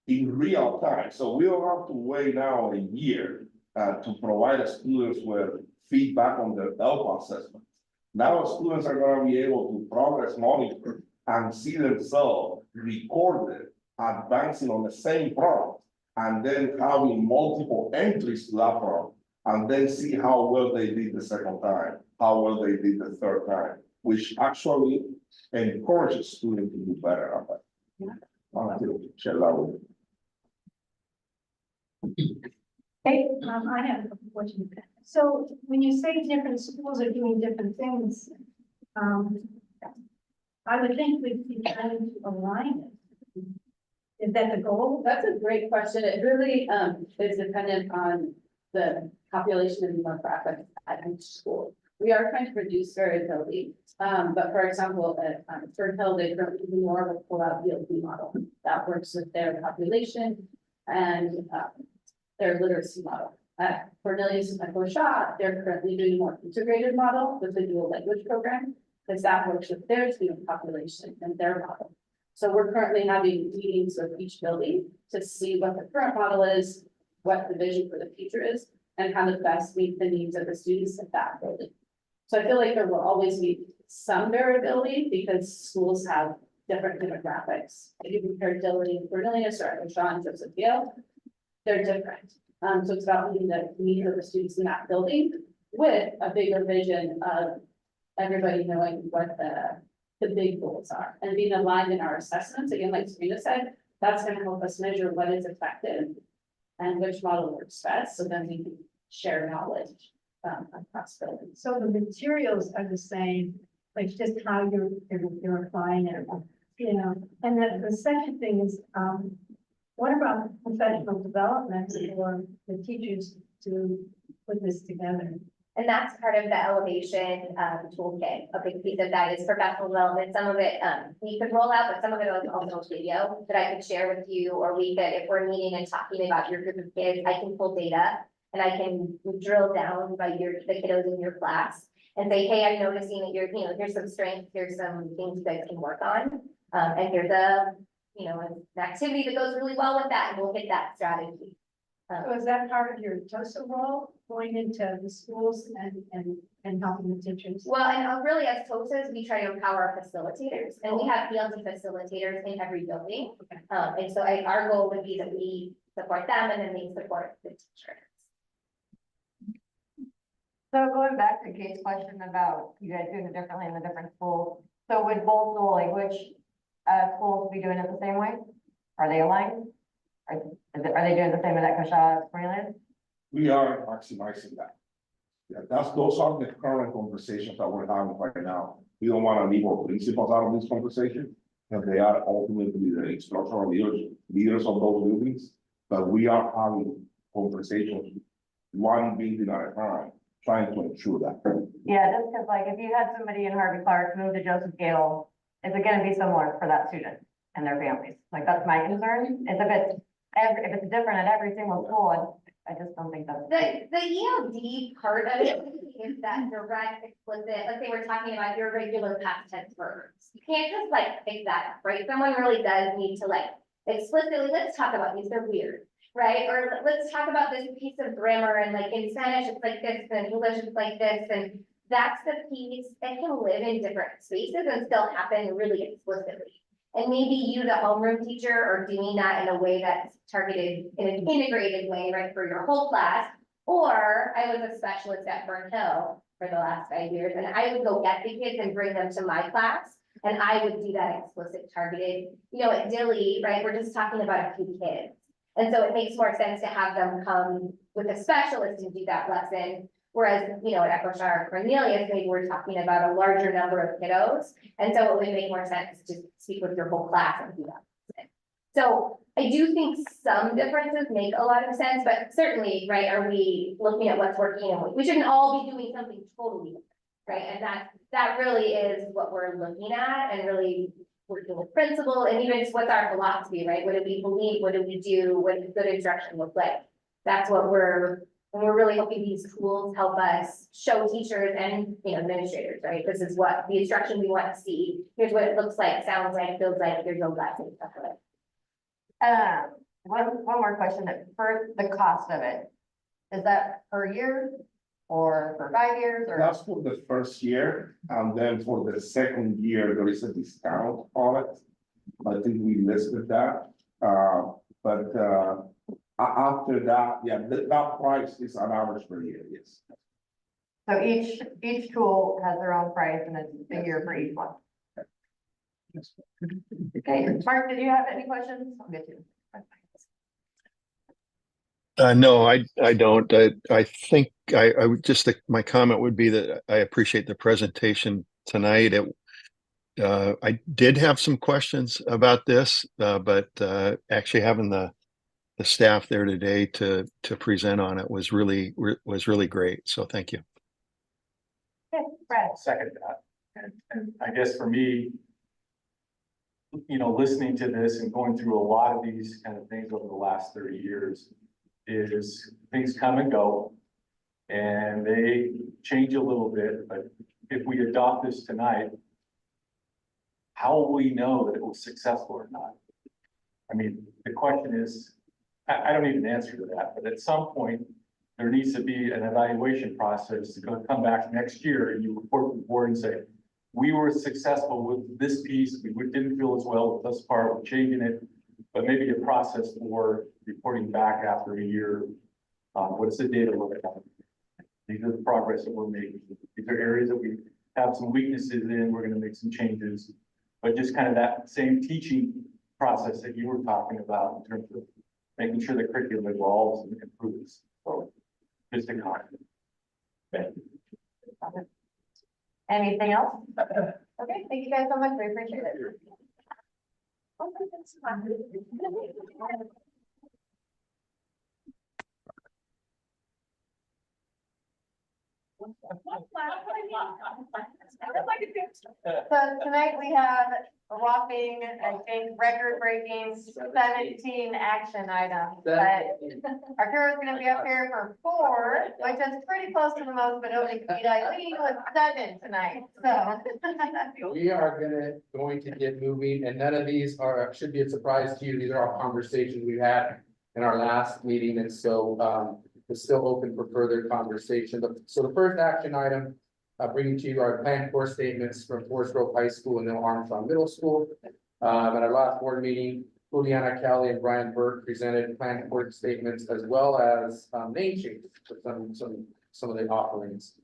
Speaker 3: in real time. So we don't have to wait now a year to provide students with feedback on their LPA assessment. Now students are going to be able to progress monitor and see themselves recorded, advancing on the same problem, and then having multiple entries to that problem, and then see how well they did the second time, how well they did the third time, which actually encourages students to do better at that. Share that with you.
Speaker 8: Hey, I have a couple questions. So when you say different schools are doing different things, I would think we'd be trying to align it. Is that the goal?
Speaker 11: That's a great question. It really is dependent on the population and demographics at each school. We are trying to reduce variability, but for example, at Fern Hill, they currently do more of a pull-out ELD model that works with their population and their literacy model. At Cornelius and Michael Shaw, they're currently doing a more integrated model with the dual language program, because that works with their student population and their model. So we're currently having meetings with each building to see what the current model is, what the vision for the future is, and how to best meet the needs of the students at that building. So I feel like there will always be some variability because schools have different demographics. If you compare Dillon and Cornelius or Shaw and Joseph Gale, they're different. So it's about meeting the needs of the students in that building with a bigger vision of everybody knowing what the big goals are and being aligned in our assessments. Again, like Serena said, that's going to help us measure what is effective and which model works best. So then we can share knowledge across buildings.
Speaker 8: So the materials are the same, like just how you're applying it, And then the second thing is, what about professional development for the teachers to put this together?
Speaker 12: And that's part of the elevation toolkit. A big piece of that is professional development. Some of it we could roll out, but some of it is also video that I could share with you, or we could, if we're meeting and talking about your group of kids, I can pull data and I can drill down by the kiddos in your class and say, hey, I'm noticing that here's some strengths, here's some things you guys can work on. And here's an activity that goes really well with that, and we'll hit that strategy.
Speaker 8: So is that part of your TOSA role, going into the schools and helping the teachers?
Speaker 12: Well, and really as TOSAs, we try to empower our facilitators, and we have ELD facilitators in every building. And so our goal would be that we support them and then they support the teachers.
Speaker 1: So going back to Kate's question about you guys doing it differently in the different schools. So would both dual language schools be doing it the same way? Are they aligned? Are they doing the same as at Shaw Cornelius?
Speaker 3: We are maximizing that. Yeah, those are the current conversations that we're having right now. We don't want to leave our principals out of this conversation, because they are ultimately the instructional leaders of those buildings. But we are having conversations, one building at a time, trying to ensure that.
Speaker 1: Yeah, just because if you had somebody in Harvey Clark move to Joseph Gale, is it gonna be similar for that student and their families? That's my concern, is if it's different at every single school, I just don't think that's.
Speaker 12: The ELD part of it is that direct, explicit, let's say we're talking about your regular past tense verbs. You can't just pick that up, right? Someone really does need to explicitly, let's talk about these, they're weird, right? Or let's talk about this piece of grammar, and in Spanish it's like this, and in English it's like this, and that's the piece that can live in different spaces and still happen really explicitly. And maybe you, the homeroom teacher, are doing that in a way that's targeted in an integrated way, right, for your whole class. Or I was a specialist at Fern Hill, for the last 5 years. And I would go get the kids and bring them to my class. And I would do that explicit targeted, at Dilly, right, we're just talking about a few kids. And so it makes more sense to have them come with a specialist and do that lesson. Whereas, at Echoshire or Cornelius, maybe we're talking about a larger number of kiddos. And so it would make more sense to speak with your whole class and do that. So I do think some differences make a lot of sense, but certainly, right, are we looking at what's working and we shouldn't all be doing something totally different, right? And that really is what we're looking at and really working with principal and even just what's our philosophy, right? What do we believe? What do we do? What does good instruction look like? That's what we're really hoping these tools help us show teachers and, administrators, right? This is what the instruction we want to see. Here's what it looks like, sounds like, feels like, here's no lesson, stuff like that.
Speaker 1: One more question, for the cost of it, is that per year or for 5 years or?
Speaker 3: That's for the first year, and then for the second year, there is a discount on it. I think we listed that, but after that, yeah, that price is on average per year, yes.
Speaker 1: So each tool has their own price and it's a year for each one. Okay, Mark, did you have any questions? I'll get you.
Speaker 2: No, I don't. I think I would just, my comment would be that I appreciate the presentation tonight. I did have some questions about this, but actually having the staff there today to present on it was really great. So thank you.
Speaker 1: Okay, Brad.
Speaker 6: I'll second that. And I guess for me, listening to this and going through a lot of these kind of things over the last 30 years is things come and go and they change a little bit. But if we adopt this tonight, how will we know that it was successful or not? I mean, the question is, I don't need an answer to that, but at some point, there needs to be an evaluation process to come back next year and you report to the board and say, we were successful with this piece, we didn't feel as well with this part, we're changing it, but maybe a process for reporting back after a year. What's the data look like? These are the progress that we're making. These are areas that we have some weaknesses in, we're gonna make some changes, but just kind of that same teaching process that you were talking about in terms of making sure the curriculum evolves and improves. So just a comment. Thank you.
Speaker 1: Anything else? Okay, thank you guys so much. We appreciate it. So tonight we have a whopping, I think, record-breaking 17 action items. But our hero is going to be up here for 4, which is pretty close to the most, but only beat Eileen with 7 tonight. So
Speaker 13: We are going to get moving, and none of these should be a surprise to you. These are all conversations we had in our last meeting, and so it's still open for further conversation. So the first action item, bringing to you our planned course statements from Forest Grove High School and then Armstrong Middle School. At our last board meeting, Juliana Kelly and Brian Burke presented planned course statements as well as name changes for some of the offerings.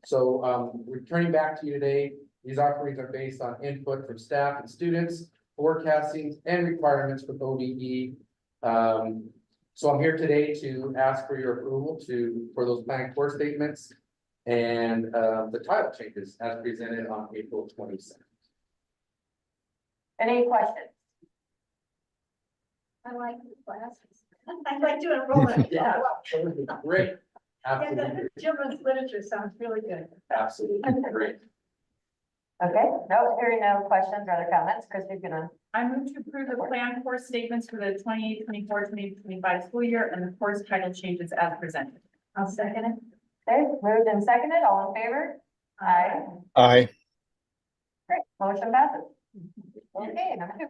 Speaker 13: So returning back to you today, these offerings are based on input from staff and students, forecasting and requirements for ODE. So I'm here today to ask for your approval for those planned course statements and the title changes as presented on April 22nd.
Speaker 1: any questions?
Speaker 8: I like the classes. I like to enroll in.
Speaker 13: Yeah, great.
Speaker 8: And the
Speaker 13: Absolutely,
Speaker 8: children's literature sounds really good.
Speaker 13: absolutely great.
Speaker 1: Okay, no, hearing no questions or other comments. Christy's gonna.
Speaker 7: I move to approve the planned course statements for the 2024-2025 school year and the course title changes as presented.
Speaker 8: I'll second it.
Speaker 1: Okay, moved and seconded, all in favor? Aye.
Speaker 2: Aye.
Speaker 1: Great, motion passes. Okay, number 2.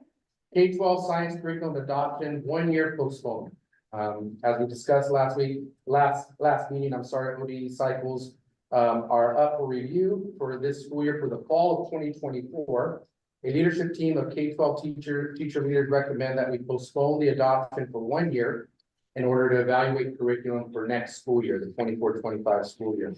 Speaker 13: K-12 science curriculum adoption, 1 year postponed. As we discussed last week, last meeting, ODE cycles are up for review for this school year for the fall of 2024. A leadership team of K-12 teacher leaders recommend that we postpone the adoption for 1 year. In order to evaluate curriculum for next school year, the 24-25 school year.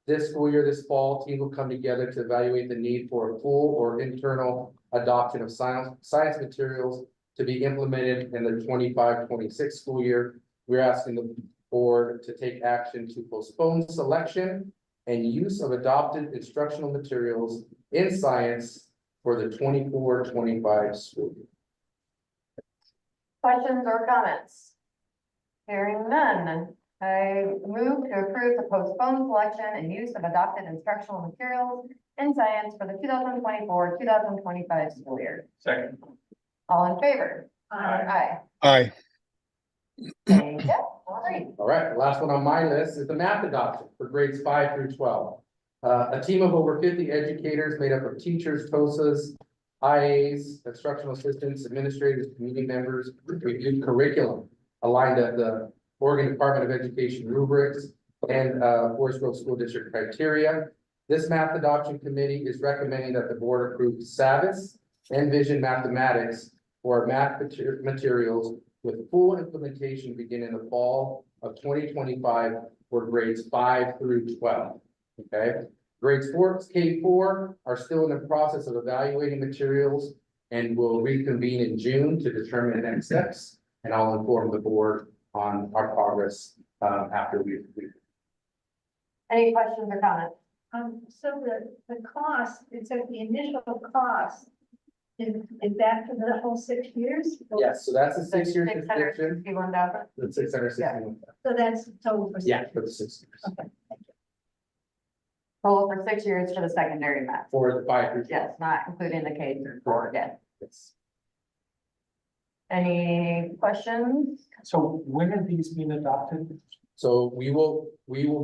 Speaker 13: This school year, this fall, team will come together to evaluate the need for a full or internal adoption of science materials to be implemented in the 25-26 school year. We're asking the board to take action to postpone selection and use of adopted instructional materials in science for the 24-25 school year.
Speaker 1: Questions or comments? Hearing none, I move to approve the postponed selection and use of adopted instructional materials in science for the 2024-2025 school year.
Speaker 10: Second.
Speaker 1: All in favor? Aye.
Speaker 2: Aye.
Speaker 1: Thank you. All right.
Speaker 13: All right, the last one on my list is the math adoption for grades 5 through 12. A team of over 50 educators made up of teachers, TOSAs, IAs, instructional assistants, administrators, community members, reviewed curriculum aligned to the Oregon Department of Education rubrics and Forest Grove School District criteria. This math adoption committee is recommending that the board approve Savvis and Vision Mathematics for math materials with full implementation beginning in the fall of 2025 for grades 5 through 12. Okay, grades K4 are still in the process of evaluating materials and will reconvene in June to determine the next steps. And I'll inform the board on our progress after we.
Speaker 1: Any questions or comments?
Speaker 8: So the cost, it says the initial cost, is that for the whole 6 years?
Speaker 13: Yes, so that's a 6-year subscription.
Speaker 1: $661,000.
Speaker 13: The 661.
Speaker 8: So that's total for.
Speaker 13: Yeah, for the 6 years.
Speaker 8: Okay.
Speaker 1: Total for 6 years for the secondary math.
Speaker 13: For the 5 through 12.
Speaker 1: Yes, not including the K through 4 yet.
Speaker 13: Yes.
Speaker 1: Any questions?
Speaker 6: So when are these being adopted?
Speaker 13: So we will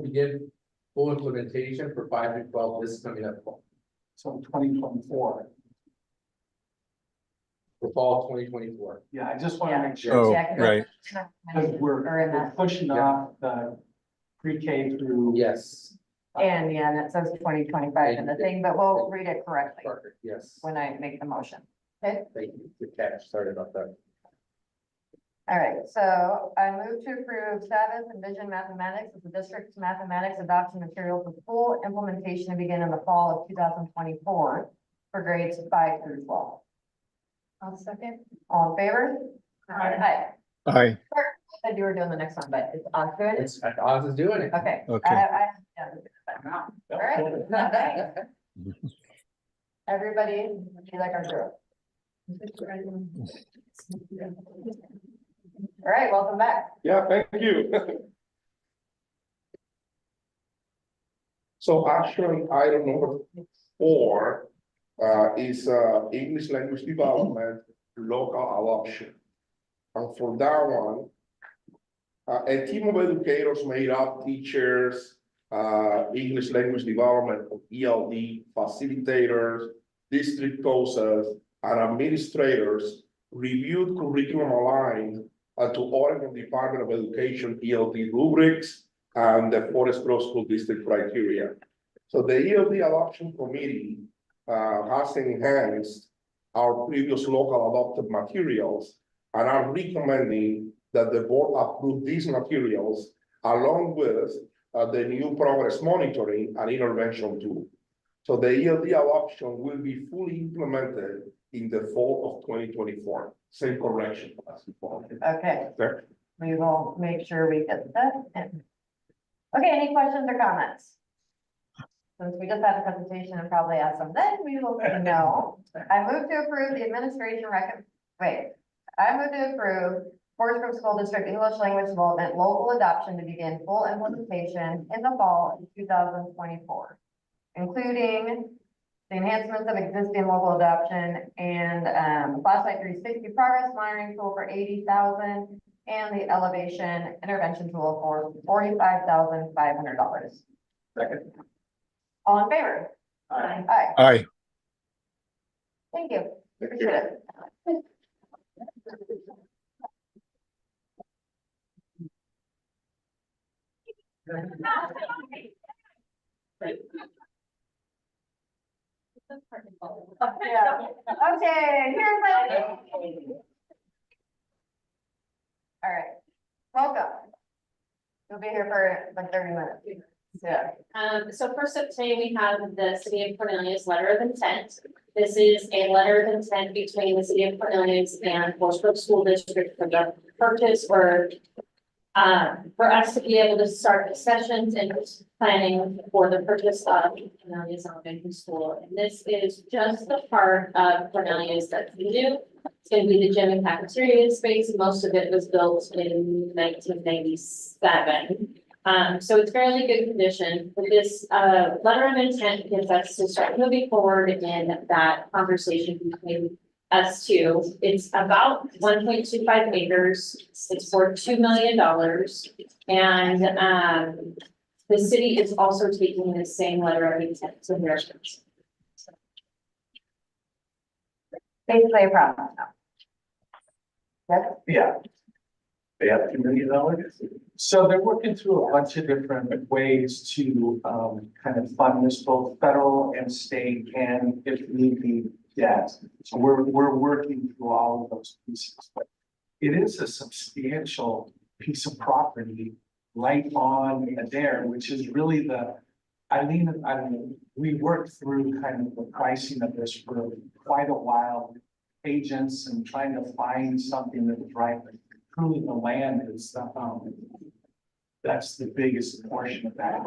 Speaker 13: begin full implementation for 5 through 12 this coming up fall.
Speaker 6: So 2024.
Speaker 13: For fall 2024.
Speaker 6: Yeah, I just want to make sure.
Speaker 2: Oh,
Speaker 1: Yeah, 'cause
Speaker 2: right.
Speaker 6: Because
Speaker 1: Or in
Speaker 6: we're
Speaker 1: that.
Speaker 6: pushing off the pre-K through.
Speaker 13: Yes.
Speaker 1: And yeah, and it says 2025 in the thing, but we'll read it correctly
Speaker 13: Perfect. Yes.
Speaker 1: when I make the motion. Okay,
Speaker 13: Thank you. Good catch. Sorry about that.
Speaker 1: all right, so I move to approve Savvis and Vision Mathematics as the district's mathematics adoption material for full implementation to begin in the fall of 2024 for grades 5 through 12.
Speaker 8: I'll second.
Speaker 1: All in favor? Aye.
Speaker 2: Aye.
Speaker 1: I said you were doing the next one, but it's on doing it?
Speaker 13: It's Oz is doing it.
Speaker 1: Okay.
Speaker 2: Okay.
Speaker 1: Yeah. All right. Thanks. Everybody, be like our girl. All right, welcome back.
Speaker 3: Yeah, thank you. So action item number 4 is English language development, local adoption. And for that one, a team of educators made up teachers, English language development, ELD facilitators, district coaches, and administrators reviewed curriculum aligned to Oregon Department of Education ELD rubrics and the Forest Grove School District criteria. So the ELD adoption committee has enhanced our previous local adopted materials and are recommending that the board approve these materials along with the new progress monitoring and intervention tool. So the ELD adoption will be fully implemented in the fall of 2024. Same correction as before.
Speaker 1: Okay,
Speaker 3: Okay.
Speaker 1: we will make sure we get that in. Okay, any questions or comments? Since we just had a presentation and probably asked them, then we will say no. I move to approve the administration I move to approve Forest Grove School District English Language Development local adoption to begin full implementation in the fall of 2024, including the enhancements of existing local adoption and Flashlight 360 progress monitoring tool for $80,000 and the elevation intervention tool for $45,500.
Speaker 6: Second.
Speaker 1: All in favor?
Speaker 6: Aye.
Speaker 1: Aye.
Speaker 2: Aye.
Speaker 1: Thank you.
Speaker 3: Thank
Speaker 1: Appreciate it. Yeah. Okay, here's my. All right, welcome. You'll be here for like 30 minutes. Yeah.
Speaker 11: So first up today, we have the City of Cornelius letter of intent. This is a letter of intent between the City of Cornelius and Foursquare School District for the purchase for us to be able to start discussions and planning for the purchase of Cornelius Elementary School. And this is just the part of Cornelius that's new. It's gonna be the gym and cafeteria space. Most of it was built in 1997. So it's fairly good condition, but this, letter of intent gives us to start moving forward in that conversation between us two. It's about 1.25 acres. It's for $2 million. And, the city is also taking the same letter of intent to their.
Speaker 1: Basically a problem now. Yes.
Speaker 6: Yeah. They have $2 million. So they're working through a bunch of different ways to kind of fund this, both federal and state, and if need be, debt. So we're working through all of those pieces, but it is a substantial piece of property right on Adair, which is really I mean, we worked through kind of the pricing of this for quite a while, agents and trying to find something that was right. But truly, the land is that's the biggest portion of that.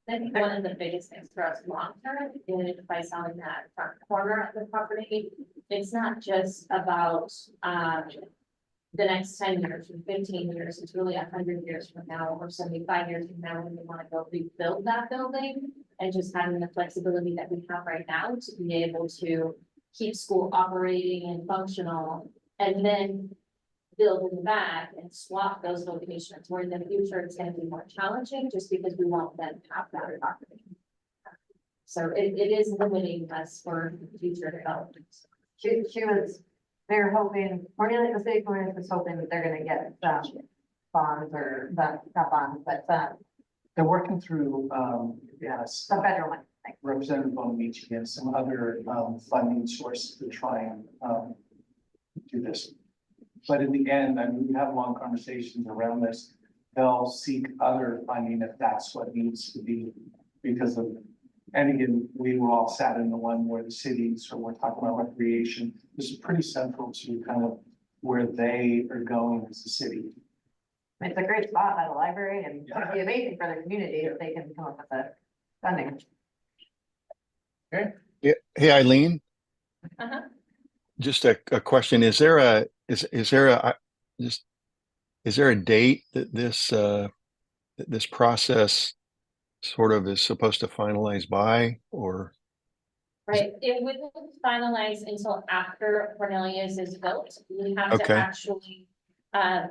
Speaker 11: I think one of the biggest things for us long term is by selling that front corner of the property. It's not just about the next 10 years or 15 years. It's really 100 years from now or 75 years from now when we want to go rebuild that building, and just having the flexibility that we have right now to be able to keep school operating and functional, and then build in the back and swap those locations, where in the future it's going to be more challenging just because we won't then have that property. So it is limiting us for future developments.
Speaker 1: They're hoping, Cornelius, the city of Cornelius is hoping that they're gonna get bonds or not bonds, but
Speaker 6: They're working through, yes,
Speaker 1: the federal money.
Speaker 6: Representative Bonamici and some other funding sources to try and do this. But in the end, I mean, we have long conversations around this. They'll seek other funding if that's what needs to be because of, and again, we were all sat in the one where the cities, so we're talking about recreation. This is pretty central to kind of where they are going as a city.
Speaker 1: It's a great spot by the library, and it'd be amazing for the community if they can come up with the funding.
Speaker 2: Yeah. Hey, Eileen,
Speaker 11: Uh-huh.
Speaker 2: just a question. Is there a date that this process sort of is supposed to finalize by, or?
Speaker 11: Right, it wouldn't finalize until after Cornelius is built. We have to
Speaker 2: Okay.
Speaker 11: actually,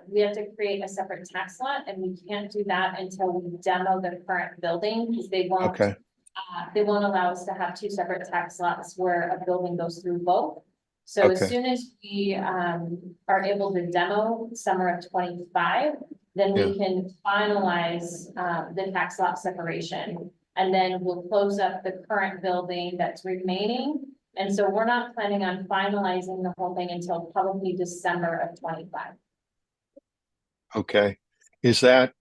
Speaker 11: we have to create a separate tax lot, and we can't do that until we demo the current building, because they won't allow us to have two separate tax lots where a building goes through both. So as
Speaker 2: Okay.
Speaker 11: soon as we are able to demo summer of 25, then we can finalize the tax lot separation. And then we'll close up the current building that's remaining. And so we're not planning on finalizing the whole thing until probably December of 25.
Speaker 2: Okay, is that,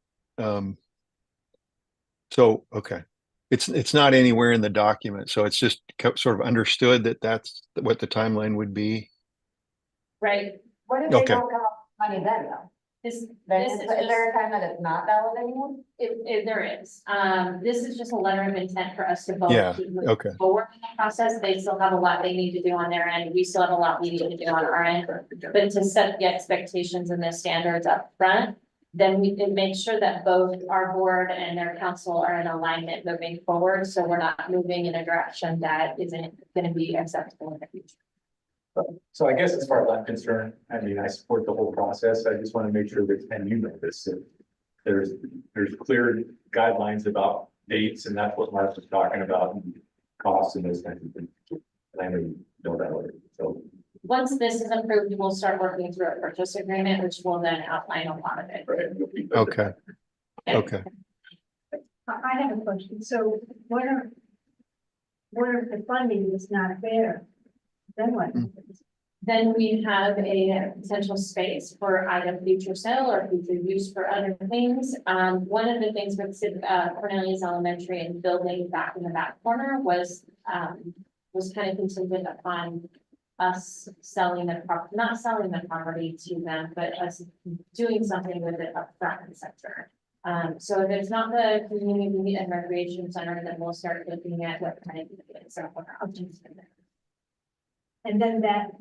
Speaker 2: okay. It's not anywhere in the document, so it's just sort of understood that that's what the timeline would be.
Speaker 11: Right,
Speaker 1: What if they
Speaker 2: Okay.
Speaker 1: don't come up with money then, though?
Speaker 11: this
Speaker 1: Then
Speaker 11: is
Speaker 1: is there a time that it's not valid anymore?
Speaker 11: there is, this is just a letter of intent for us to vote.
Speaker 2: Yeah,
Speaker 11: keep moving
Speaker 2: okay.
Speaker 11: Forward in the process, they still have a lot they need to do on their end, we still have a lot we need to do on our end. But to set the expectations and the standards up front, then we can make sure that both our board and their council are in alignment moving forward, so we're not moving in a direction that isn't gonna be acceptable in the future.
Speaker 14: So I guess as far as I'm concerned, I mean, I support the whole process. I just want to make sure that, and you know this, that there's clear guidelines about dates, and that's what Mark was talking about, and costs and those kinds of things. And I know you know that already, so.
Speaker 11: Once this is approved, we'll start working through a purchase agreement, which will then outline a lot of it.
Speaker 14: Right.
Speaker 2: Okay, okay.
Speaker 8: I have a question. So what if the funding is not there? Then what?
Speaker 11: Then we have a potential space for either future sale or future use for other things. One of the things with Cornelius Elementary and building back in the back corner was kind of contingent upon us selling the not selling the property to them, but us doing something with it up front and center. So if it's not the community and recreation center, then we'll start looking at what kind of options in there.
Speaker 8: And then that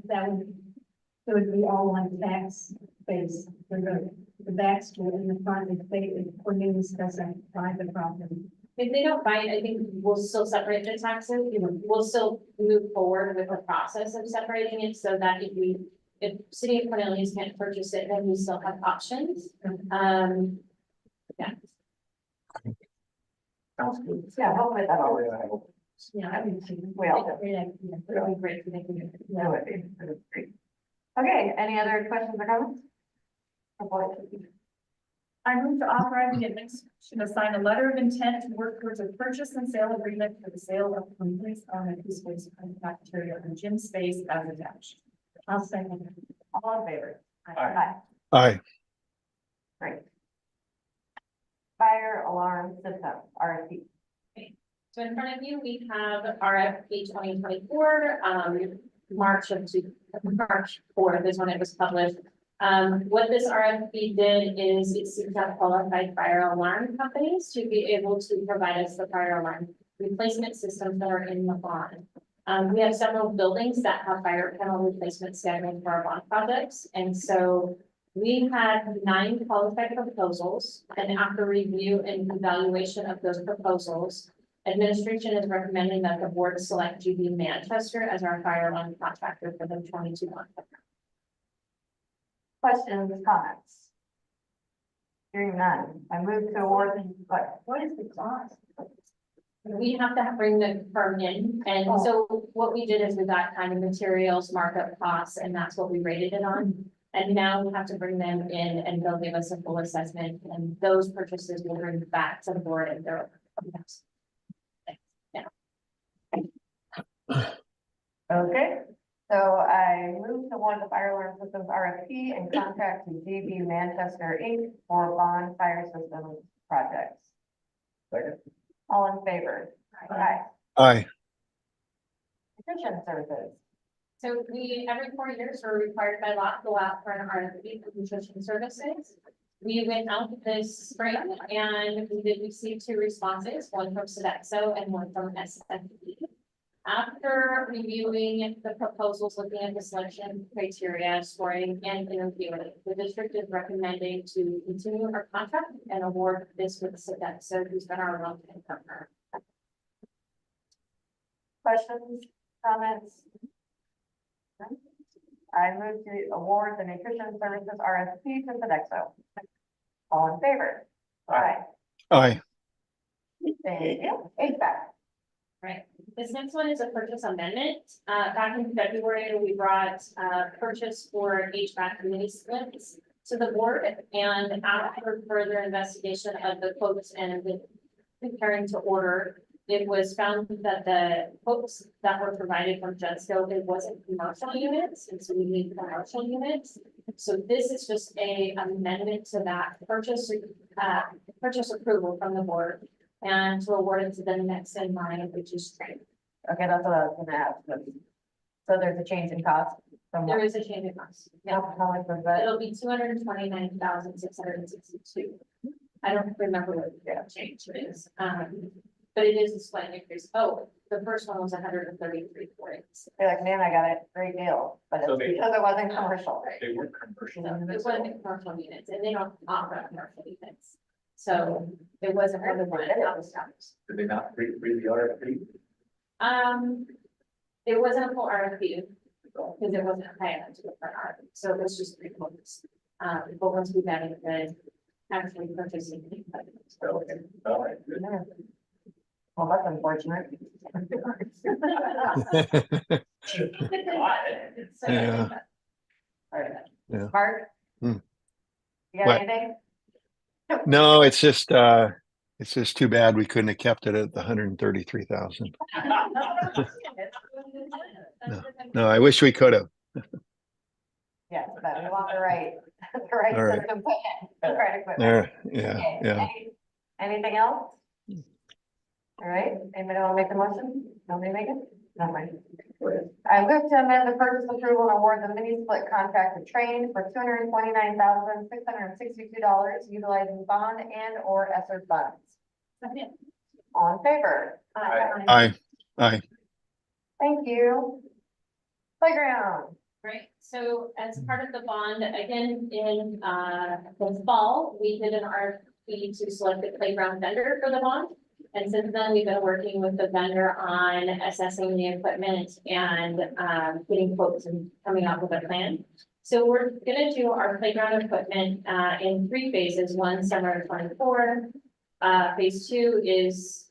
Speaker 8: would be all on tax base for the back school in the front if Cornelius doesn't buy the property.
Speaker 11: If they don't buy it, I think we'll still separate the taxes. We'll still move forward with the process of separating it so that if City of Cornelius can't purchase it, then we still have options. Yeah.
Speaker 1: Sounds good. Yeah, hopefully that'll.
Speaker 11: Yeah,
Speaker 1: I mean, well,
Speaker 11: really great.
Speaker 1: Okay, any other questions or comments?
Speaker 7: I move to authorize the administration to sign a letter of intent to work towards a purchase and sale agreement for the sale of police owned and space cafeteria and gym space as attached.
Speaker 8: I'll second.
Speaker 1: All in favor?
Speaker 9: Aye.
Speaker 2: Aye.
Speaker 1: Great. Fire alarm system, RFP.
Speaker 11: So in front of you, we have RFP 2024, March 4th is when it was published. What this RFP did is it seeks out qualified fire alarm companies to be able to provide us the fire alarm replacement systems that are in the bond. We have several buildings that have fire panel replacement scheduled for our bond projects. And so we had 9 qualified proposals, and after review and evaluation of those proposals, administration is recommending that the board select GB Manchester as our fire alarm contractor for the 22 month.
Speaker 1: Questions, comments? Hearing none, I move to award, what is the cost?
Speaker 11: We have to bring the firm in, and so what we did is we got kind of materials, markup costs, and that's what we rated it on. And now we have to bring them in and they'll give us a full assessment, and those purchases will bring back to the board and they're.
Speaker 1: Okay, so I move to award the fire alarm systems RFP and contract to GB Manchester Inc. for bond fire systems projects.
Speaker 9: Second.
Speaker 1: All in favor? Aye.
Speaker 2: Aye.
Speaker 1: Nutrition services.
Speaker 11: So we, every 4 years, we're required by law to go out for an RFP for nutrition services. We went out this spring and we did receive 2 responses, one from Sodexo and one from SFP. After reviewing the proposals, looking at the selection criteria, scoring and interviewing, the district is recommending to continue our contract and award this with Sodexo, who's been our long-term partner.
Speaker 1: Questions, comments? I move to award the nutrition services RFP to Sodexo. All in favor? Aye.
Speaker 2: Aye.
Speaker 1: Thank you. HVAC.
Speaker 11: Right. This next one is a purchase amendment. Back in February, we brought purchase for HVAC committee splits to the board, and after further investigation of the quotes and the preparing to order, it was found that the quotes that were provided from Jetsco, it wasn't commercial units, and so we need commercial units. So this is just a amendment to that purchase approval from the board, and to award it to the next in line, which is trade.
Speaker 1: Okay, that's what I was gonna ask. So there's a change in cost from
Speaker 11: There
Speaker 1: what?
Speaker 11: is a change in cost.
Speaker 1: Yeah, how much was that?
Speaker 11: It'll be 229,662. I don't remember what the change is, but it is a slight increase. Oh, the first one was 133 for it.
Speaker 1: They're like, man, I got a great deal, but
Speaker 14: So
Speaker 1: it's
Speaker 14: they-
Speaker 1: because it wasn't commercial.
Speaker 14: They weren't commercial.
Speaker 11: It wasn't commercial units, and they don't offer commercial units. So it wasn't for the one that was established.
Speaker 14: Did they not read the RFP?
Speaker 11: It wasn't a full RFP, because it wasn't high enough to go for an RFP, so it was just 3 quotes. But once we've added the actually purchasing.
Speaker 14: Okay, all right, good.
Speaker 1: Well, that's unfortunate.
Speaker 2: Yeah. Yeah.
Speaker 1: Mark?
Speaker 2: Hmm.
Speaker 1: You got
Speaker 2: What?
Speaker 1: anything?
Speaker 2: No, it's just too bad we couldn't have kept it at the 133,000. No, I wish we could have.
Speaker 1: that we want the right, the right
Speaker 2: All right.
Speaker 1: system put in, the right equipment.
Speaker 2: There, yeah,
Speaker 1: Okay,
Speaker 2: yeah.
Speaker 1: Anything else? All right, anybody want to make a motion? Nobody make it? No, mind. I move to amend the purchase approval and award the mini split contract with Train for $229,662 utilizing bond and or ESSER funds. All in favor?
Speaker 2: Aye.
Speaker 1: Thank you. Playground.
Speaker 11: Right, so as part of the bond, again, in the fall, we did an RFP to select a playground vendor for the bond. And since then, we've been working with the vendor on assessing the equipment and getting quotes and coming up with a plan. So we're gonna do our playground equipment in 3 phases, one summer of 24. Phase 2 is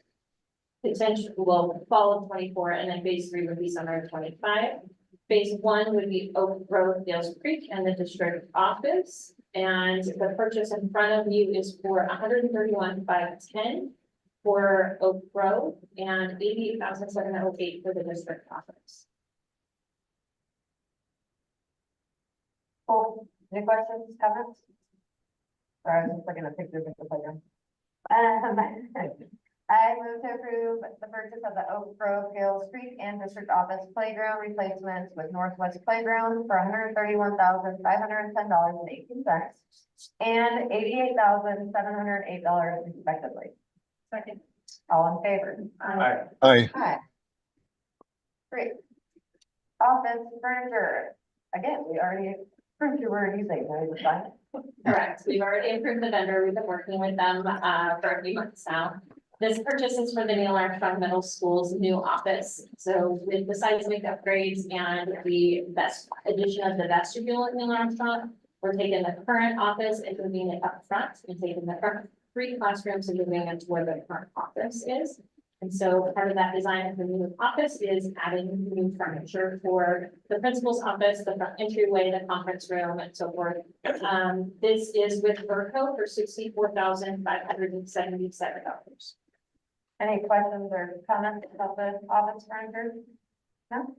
Speaker 11: potential, well, fall of 24, and then phase 3 would be summer of 25. Phase 1 would be Oak Grove, Dales Creek, and the district office. And the purchase in front of you is for $131,510 for Oak Grove and $88,708 for the district office.
Speaker 1: Cool. Any questions, comments? Sorry, I was just looking at pictures of the playground. I move to approve the purchase of the Oak Grove, Gale Street and District Office Playground replacements with Northwest Playground for $131,510.18 and $88,708 respectively.
Speaker 8: Second.
Speaker 1: All in favor?
Speaker 2: Aye.
Speaker 1: Aye. Great. Office furniture. Again, we already approved your word using, right? It's fine.
Speaker 11: Correct. We've already approved the vendor. We've been working with them for a few months now. This purchase is for the Neil Armstrong Middle School's new office. So with the seismic upgrades and the best addition of the vestibule at Neil Armstrong, we're taking the current office and moving it up front and taking the current 3 classrooms and moving it to where the current office is. And so part of that design of the new office is adding new furniture for the principal's office, the front entryway, the conference room, and so forth. This is with Verco for $64,577.
Speaker 1: Any questions or comments about the office furniture? No?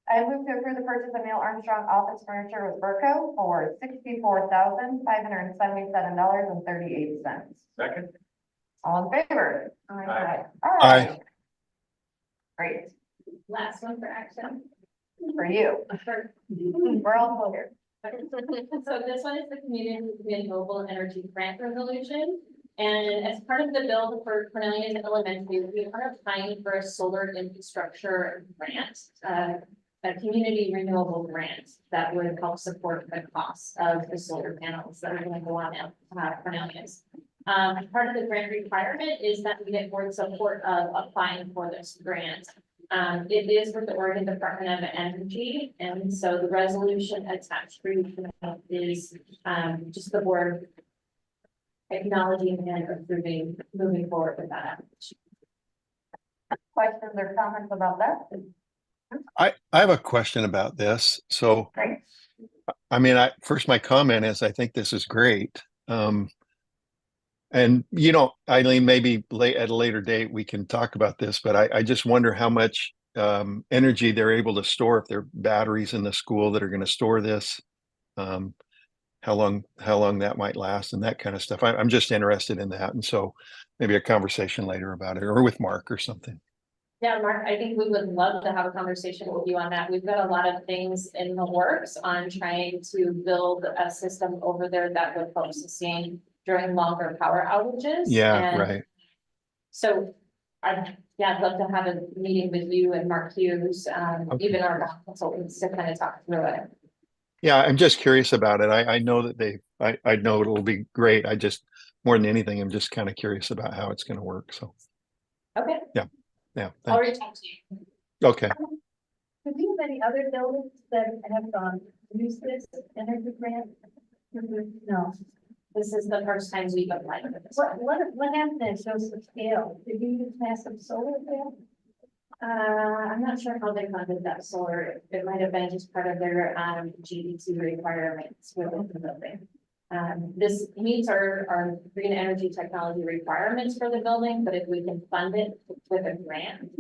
Speaker 1: I move to approve the purchase of Neil Armstrong office furniture with Burco for $64,577.38.
Speaker 14: Second.
Speaker 1: All in favor?
Speaker 14: Aye.
Speaker 2: Aye.
Speaker 1: Great,
Speaker 11: Last one for action.
Speaker 1: for you. We're all here.
Speaker 11: So this one is the Community Renewable Energy Grant Resolution. And as part of the bill for Cornelius Elementary, we are applying for a solar infrastructure grant, a community renewable grant that would help support the cost of the solar panels that are going to go on Cornelius. Part of the grant requirement is that we get board support of applying for this grant. It is with the Oregon Department of Energy, and so the resolution attached for you is just the board acknowledging and approving, moving forward with that application.
Speaker 1: Questions or comments about that?
Speaker 2: I have a question about this. So,
Speaker 1: Great.
Speaker 2: I mean, first my comment is I think this is great. And Eileen, maybe at a later date we can talk about this, but I just wonder how much energy they're able to store if there are batteries in the school that are going to store this. How long that might last and that kind of stuff. I'm just interested in that. And so maybe a conversation later about it or with Mark or something.
Speaker 11: Yeah, Mark, I think we would love to have a conversation with you on that. We've got a lot of things in the works on trying to build a system over there that would help sustain during longer power outages.
Speaker 2: Yeah,
Speaker 11: And
Speaker 2: right.
Speaker 11: so I'd love to have a meeting with you and Mark Hughes, even our consultants to kind of talk through it.
Speaker 2: Yeah, I'm just curious about it. I know that I know it'll be great. I just, more than anything, I'm just kind of curious about how it's going to work. So,
Speaker 11: Okay.
Speaker 2: yeah.
Speaker 11: I'll reach out to you.
Speaker 2: Okay.
Speaker 8: Do we have any other buildings that have used this energy grant? No.
Speaker 11: This is the first time we've applied for this.
Speaker 8: What happened at Joseph Scale? Did you use massive solar there?
Speaker 11: I'm not sure how they funded that solar. It might have been just part of their GDT requirements within the building. This meets our green energy technology requirements for the building, but if we can fund it with a grant,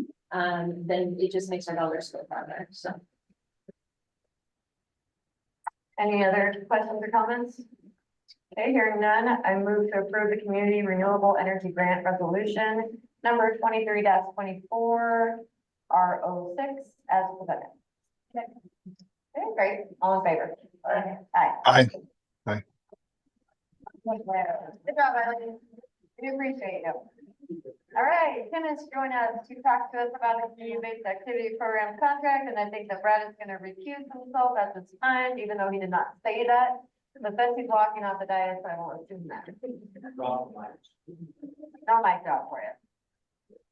Speaker 11: then it just makes our dollars go farther. So.
Speaker 1: Any other questions or comments? Okay, hearing none, I move to approve the Community Renewable Energy Grant Resolution number 23-24 R06 as presented. Okay, great. All in favor? Aye.
Speaker 2: Aye.
Speaker 1: Good job, Eileen. We appreciate you. All right, Tim is joining us to talk to us about the community-based activity program contract, and I think that Brad is going to recuse himself at this time, even though he did not say that. But since he's walking off the dais, I won't assume that. Not my job for you.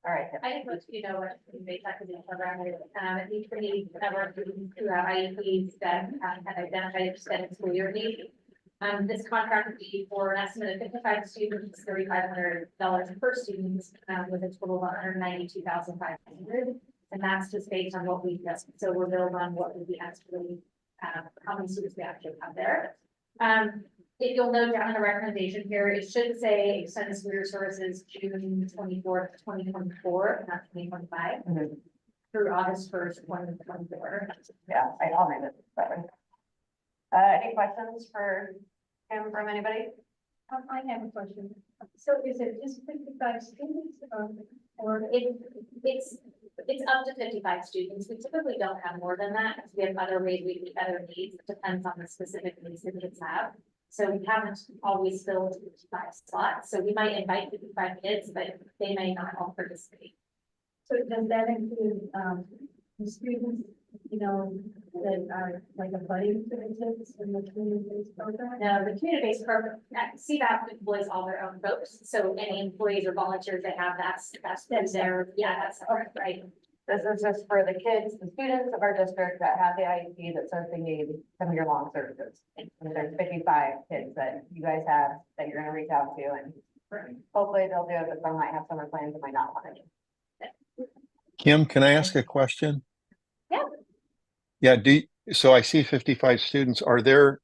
Speaker 1: All right, Tim.
Speaker 11: I just want you to know what the base acquisition program is. It needs to be covered through our IEPs that have identified extended school year need. This contract would be for an estimate of 55 students, $3,500 per student, with a total of $192,500. And that's just based on what we just, so we're building on what we actually, how many students we actually have there. If you'll note down in the recommendation here, it should say extended school year services June 24th, 2024, not 2025, through August 1st, 2024.
Speaker 1: Yeah, I'll name it. Any questions for him from anybody?
Speaker 8: I have a question. So is it just 55 students or
Speaker 11: It's up to 55 students. We typically don't have more than that, because we have other ways we meet other needs. It depends on the specific needs that kids have. So we haven't always filled 55 slots. So we might invite 55 kids, but they may not all participate.
Speaker 8: so does that include the students, you know, that are like a buddy to the kids in the community-based program?
Speaker 11: No, the community-based program, CVAP employs all their own folks. So any employees or volunteers they have, that's their, yeah, that's right.
Speaker 1: This is just for the kids, the students of our district that have the IEP that says they need some year-long services. And there's 55 kids that you guys have that you're gonna reach out to, and hopefully they'll do it, but some might have summer plans and might not want to.
Speaker 2: Kim, can I ask a question?
Speaker 11: Yeah.
Speaker 2: Yeah, so I see 55 students. Are there,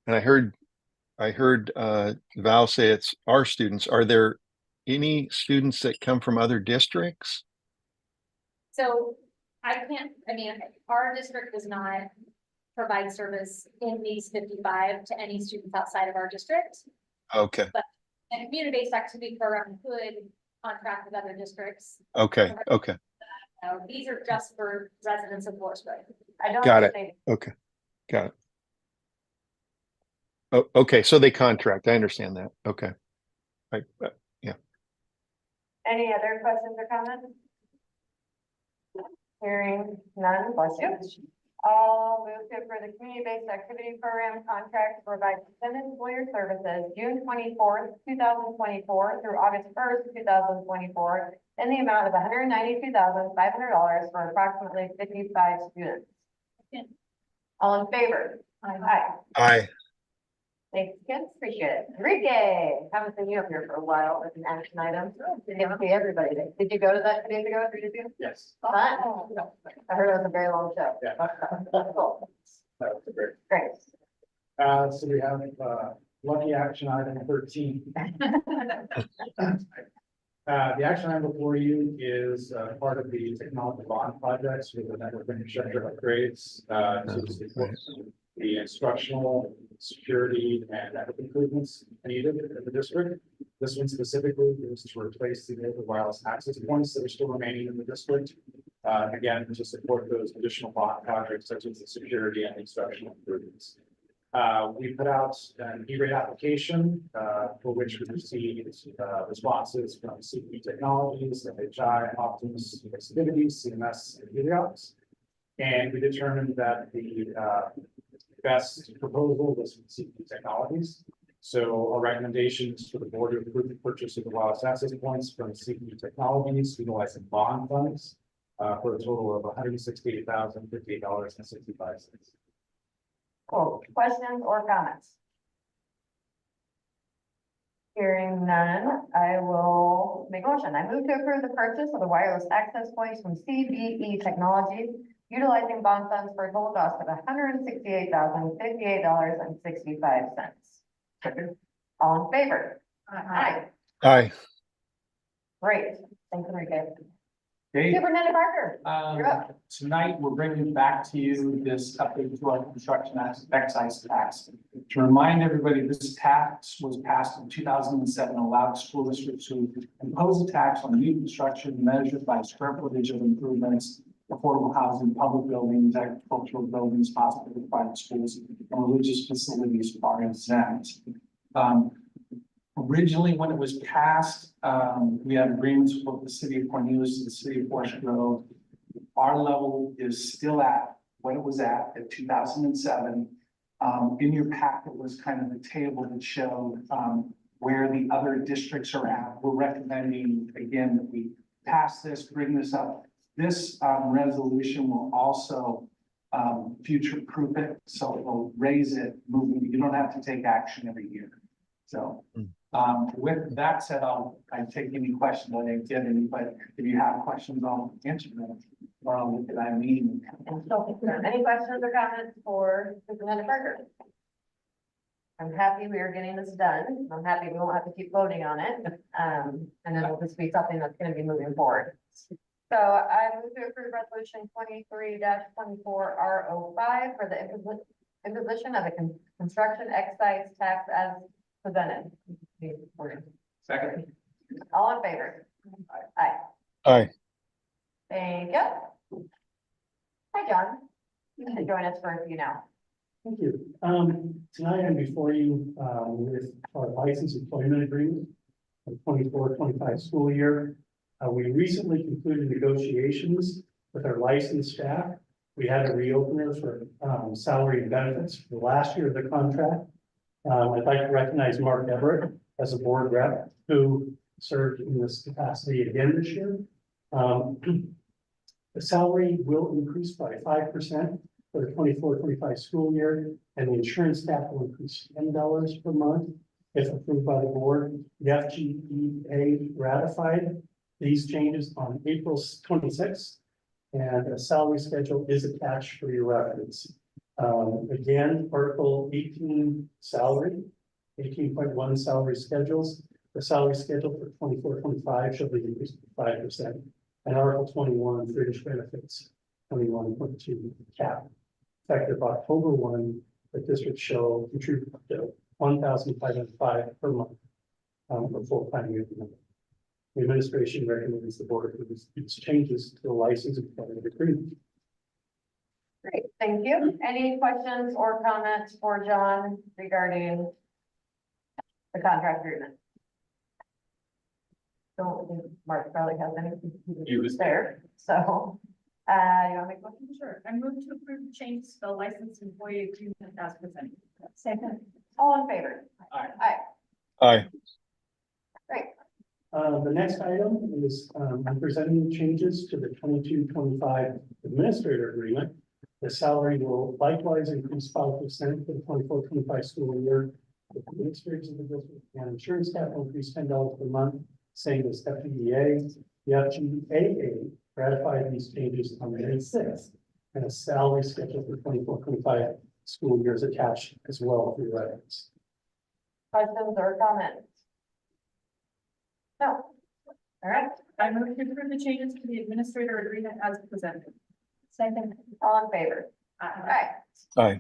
Speaker 2: and I heard Val say it's our students. Are there any students that come from other districts?
Speaker 11: So I mean, our district does not provide service in these 55 to any students outside of our district.
Speaker 2: Okay,
Speaker 11: And a community-based activity program could contract with other districts.
Speaker 2: okay.
Speaker 11: These are just for residents of Forestburg.
Speaker 1: I don't
Speaker 2: Got it.
Speaker 1: think
Speaker 2: Okay, got it. Oh, okay, so they contract. I understand that. Okay.
Speaker 1: any other questions or comments? Hearing none, bless you. I'll move to approve the community-based activity program contract to provide extended school year services June 24th, 2024 through August 1st, 2024 in the amount of $192,500 for approximately 55 students. All in favor? Aye.
Speaker 2: Aye.
Speaker 1: Thanks, kids. Appreciate it. Enrique, haven't seen you up here for a while with an action item. Didn't see everybody. Did you go to that 2 days ago? 3 days ago?
Speaker 14: Yes.
Speaker 1: Fun. I heard it was a very long show.
Speaker 14: Yeah.
Speaker 1: Cool.
Speaker 14: That was great.
Speaker 1: Great.
Speaker 10: So we have, lucky action item 13. The action item before you is part of the technology bond projects with the network infrastructure upgrades to support the instructional, security, and network improvements needed in the district. This one specifically is to replace the wireless access points that are still remaining in the district. Again, to support those additional bond projects such as the security and instructional improvements. We put out an E-rate application for which we received responses from CP Technologies, FHI, Optimus, Xfinity, CMS, and Helios. And we determined that the best proposal was from CP Technologies. So our recommendation is for the board to approve the purchase of the wireless access points from CP Technologies utilizing bond funds for a total of $168,058.65.
Speaker 1: Cool. Questions or comments? Hearing none, I will make a motion. I move to approve the purchase of the wireless access points from CBE Technologies utilizing bond funds for a total cost of $168,058.65. All in favor? Aye.
Speaker 2: Aye.
Speaker 1: Great. Thanks, Enrique.
Speaker 6: Okay,
Speaker 1: Superintendent Parker, you're up.
Speaker 6: tonight, we're bringing back to you this update to our construction excise tax. To remind everybody, this tax was passed in 2007, allowed school districts to impose a tax on new construction measured by square footage of improvements, affordable housing, public buildings, agricultural buildings, hospitals, private schools, and religious facilities are exempt. Originally, when it was passed, we had agreements with the city of Cornelius, the city of Forest Grove. Our level is still at what it was at 2007. In your packet was kind of the table that showed where the other districts are at. We're recommending, again, that we pass this, bring this up. This resolution will also future-proof it, so it will raise it moving. You don't have to take action every year. So with that said, I take any questions. I didn't get any, but if you have questions, I'll answer them. Look at that meeting.
Speaker 1: Any questions or comments for Superintendent Parker? I'm happy we are getting this done. I'm happy we won't have to keep voting on it. And then it'll just be something that's gonna be moving forward. So I move to approve resolution 23-24 R05 for the imposition of a construction excise tax as presented.
Speaker 6: Second.
Speaker 1: All in favor? Aye.
Speaker 2: Aye.
Speaker 1: Thank you. Hi, John. You can join us for a few now.
Speaker 10: Thank you. Tonight I'm before you, with our license employment agreement for the 24-25 school year. We recently concluded negotiations with our licensed staff. We had a reopener for, salary and benefits for the last year of the contract. I'd like to recognize Mark Everett as a board rep who served in this capacity again this year. The salary will increase by 5% for the 24-25 school year, and the insurance staff will increase $10 per month if approved by the board. The FGEA ratified these changes on April 26th, and a salary schedule is attached for your reference. Again, Article 18 salary, 18.1 salary schedules. The salary schedule for 24-25 shall be increased by 5%. And Article 21, fringe benefits, 21.2 cap. Effective October 1, the district shall contribute up to $1,505 per month for full-time year. The administration recommends the board approve these changes to the license employment agreement.
Speaker 1: Great, thank you. Any questions or comments for John regarding the contract agreement? Don't think Mark probably has anything. He was there, so, you want to make a motion?
Speaker 7: Sure. I move to approve the changes to the licensed employee agreement as presented.
Speaker 1: Second. All in favor?
Speaker 6: Aye.
Speaker 1: Aye.
Speaker 2: Aye.
Speaker 1: Great.
Speaker 10: The next item is, I'm presenting changes to the 22-25 administrator agreement. The salary will likewise increase 5% for the 24-25 school year. The administrators of the district and insurance staff will increase $10 per month, same as FGEA. The FGAA ratified these changes on May 6th, and a salary schedule for 24-25 school years attached as well for your reference.
Speaker 1: Questions or comments? No. All right.
Speaker 7: I move to approve the changes to the administrator agreement as presented.
Speaker 1: Second. All in favor? Aye.
Speaker 2: Aye.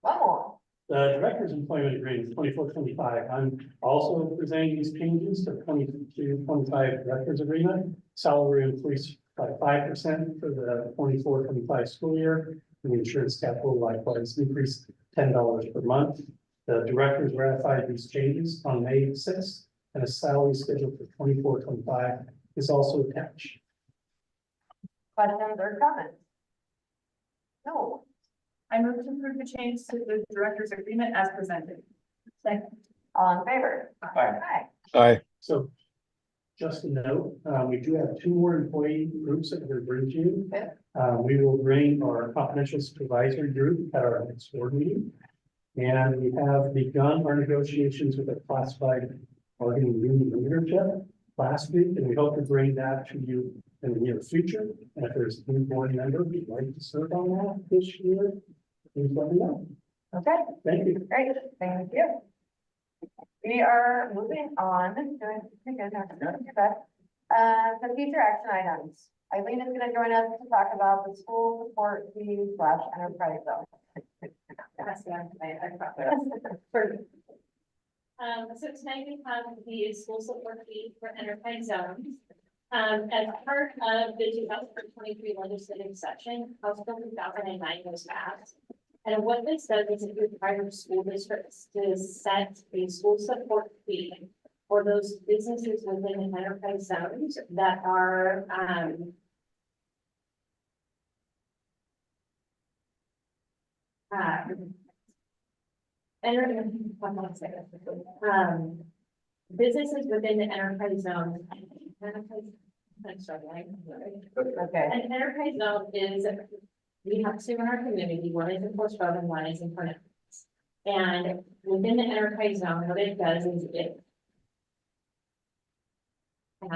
Speaker 1: One more.
Speaker 10: The director's employment agreement, 24-25, I'm also presenting these changes to 22-25 director's agreement. Salary increase by 5% for the 24-25 school year. And the insurance cap will likewise increase $10 per month. The directors ratified these changes on May 6th, and a salary schedule for 24-25 is also attached.
Speaker 1: Questions or comments? No.
Speaker 7: I move to approve the changes to the director's agreement as presented.
Speaker 1: Second. All in favor?
Speaker 6: Aye.
Speaker 1: Aye.
Speaker 2: Aye.
Speaker 10: So just a note, we do have 2 more employee groups that we're bringing to you.
Speaker 1: Okay.
Speaker 10: We will bring our confidential supervisory group at our next board meeting. And we have begun our negotiations with a classified bargaining union leadership last week, and we hope to bring that to you in the near future. And if there's any board member who'd like to serve on that this year, please let me know.
Speaker 1: Okay.
Speaker 10: Thank you.
Speaker 1: Great. Thank you. We are moving on. some future action items. Eileen is gonna join us to talk about the school support fee / enterprise zone.
Speaker 11: So tonight we have the school support fee for enterprise zones. As part of the 2023 legislative session, House Bill 2009 was passed. And what this does is it requires school districts to set a school support fee for those businesses within the enterprise zones that are, businesses within the enterprise zone. I'm struggling.
Speaker 1: Okay.
Speaker 11: An enterprise zone is, we have two in our community, one is in Forest Grove and one is in Cornell. And within the enterprise zone, what it does is it
Speaker 1: Is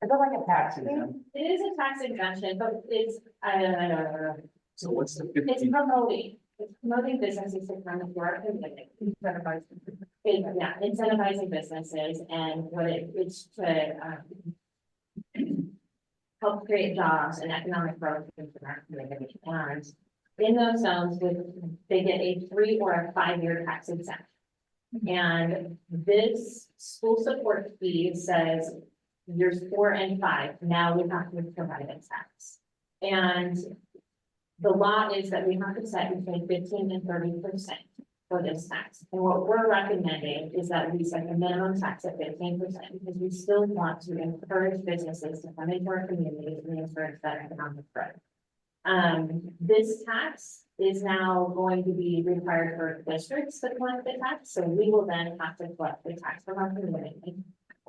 Speaker 1: it like a tax fee?
Speaker 11: it is a tax exemption, but it's, I don't know.
Speaker 14: So what's the
Speaker 11: It's promoting businesses to come into our community. Yeah, incentivizing businesses and what it's to, help create jobs and economic growth in our community. And in those zones, they get a 3 or a 5-year tax exemption. And this school support fee says years 4 and 5, now we have to provide a tax. And the law is that we have to set between 15 and 30% for this tax. And what we're recommending is that we set a minimum tax at 15% because we still want to encourage businesses to come into our communities and encourage that economic growth. This tax is now going to be required for districts to collect the tax, so we will then have to collect the tax from our community.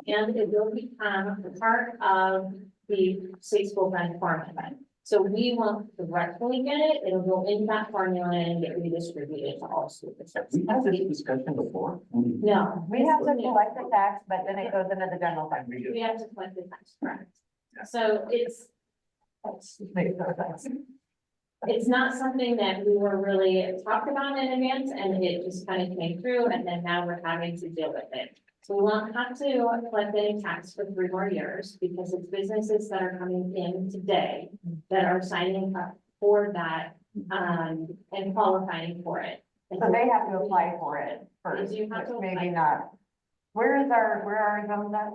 Speaker 11: And it will become part of the state school fund formula. So we won't directly get it, it'll go into that formula and get redistributed to all school districts.
Speaker 14: We had this discussion before.
Speaker 11: No,
Speaker 1: We have to collect the tax, but then it goes into the general fund.
Speaker 11: we have to collect the tax, correct? So it's not something that we were really talked about in advance, and it just kind of came through, and then now we're having to deal with it. So we won't have to collect any tax for 3 more years because it's businesses that are coming in today that are signing up for that, and qualifying for it. And
Speaker 1: So they have to apply for it first,
Speaker 11: They do have to
Speaker 1: which maybe
Speaker 11: apply.
Speaker 1: not. Where are our zones at?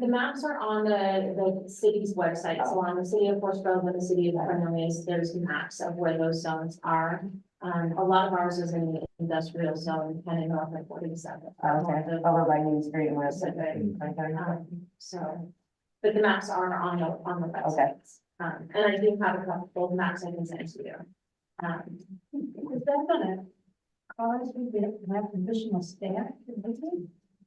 Speaker 11: The maps are on the city's website, so on the city of Forest Grove and the city of Cornelius, there's maps of where those zones are. A lot of ours is in the industrial zone, kind of north of 47.
Speaker 1: Okay, over by New Street and West.
Speaker 11: So, but the maps are on the website. And I do have a couple of maps I can send to you.
Speaker 8: Is that gonna cause we to have additional staff?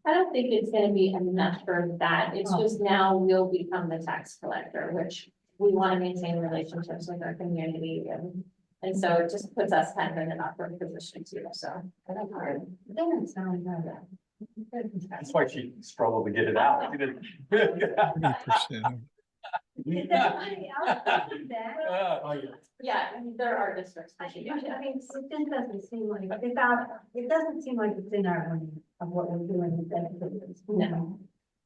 Speaker 11: I don't think it's gonna be enough for that. It's just now we'll become the tax collector, which we want to maintain relationships with our community and so it just puts us kind of in an awkward position too, so.
Speaker 8: Doesn't sound bad.
Speaker 14: That's why she struggled to get it out. She didn't-
Speaker 2: 30%.
Speaker 8: Is everybody else doing that?
Speaker 14: Oh, yeah.
Speaker 11: Yeah, there are districts.
Speaker 8: I mean, it doesn't seem like, it doesn't seem like it's in our line of what we're doing with that.
Speaker 11: No.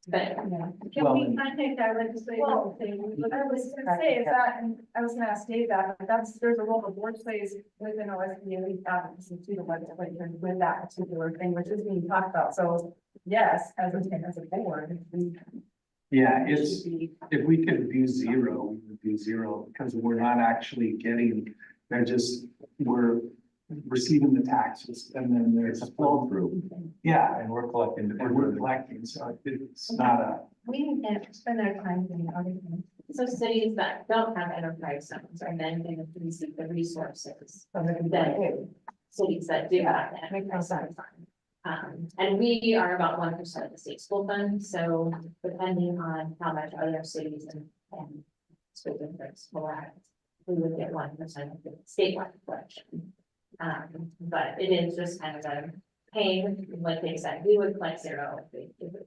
Speaker 11: But
Speaker 8: Yeah.
Speaker 4: Can
Speaker 14: Well,
Speaker 4: we contact our legislative?
Speaker 8: Well,
Speaker 4: What I was gonna say is that, and I was gonna ask Dave that, but there's a role the board plays within OSBA, we advocacy to the legislature with that particular thing, which is being talked about, so yes, as a board, we.
Speaker 6: Yeah,
Speaker 4: should
Speaker 6: it's,
Speaker 4: be-
Speaker 6: if we could do 0, we would do 0, because we're not actually getting, we're receiving the taxes, and then there's a flow through. Yeah,
Speaker 14: And we're collecting.
Speaker 6: and we're collecting, so it's not a,
Speaker 8: We need to spend our time doing other things.
Speaker 11: so cities that don't have enterprise zones are then going to receive the resources that cities that do have that.
Speaker 1: Makes no sense.
Speaker 11: And we are about 1% of the state school fund, so depending on how much other cities and school districts will have, we would get 1% of the statewide collection. But it is just kind of a pain, like they said, we would collect 0,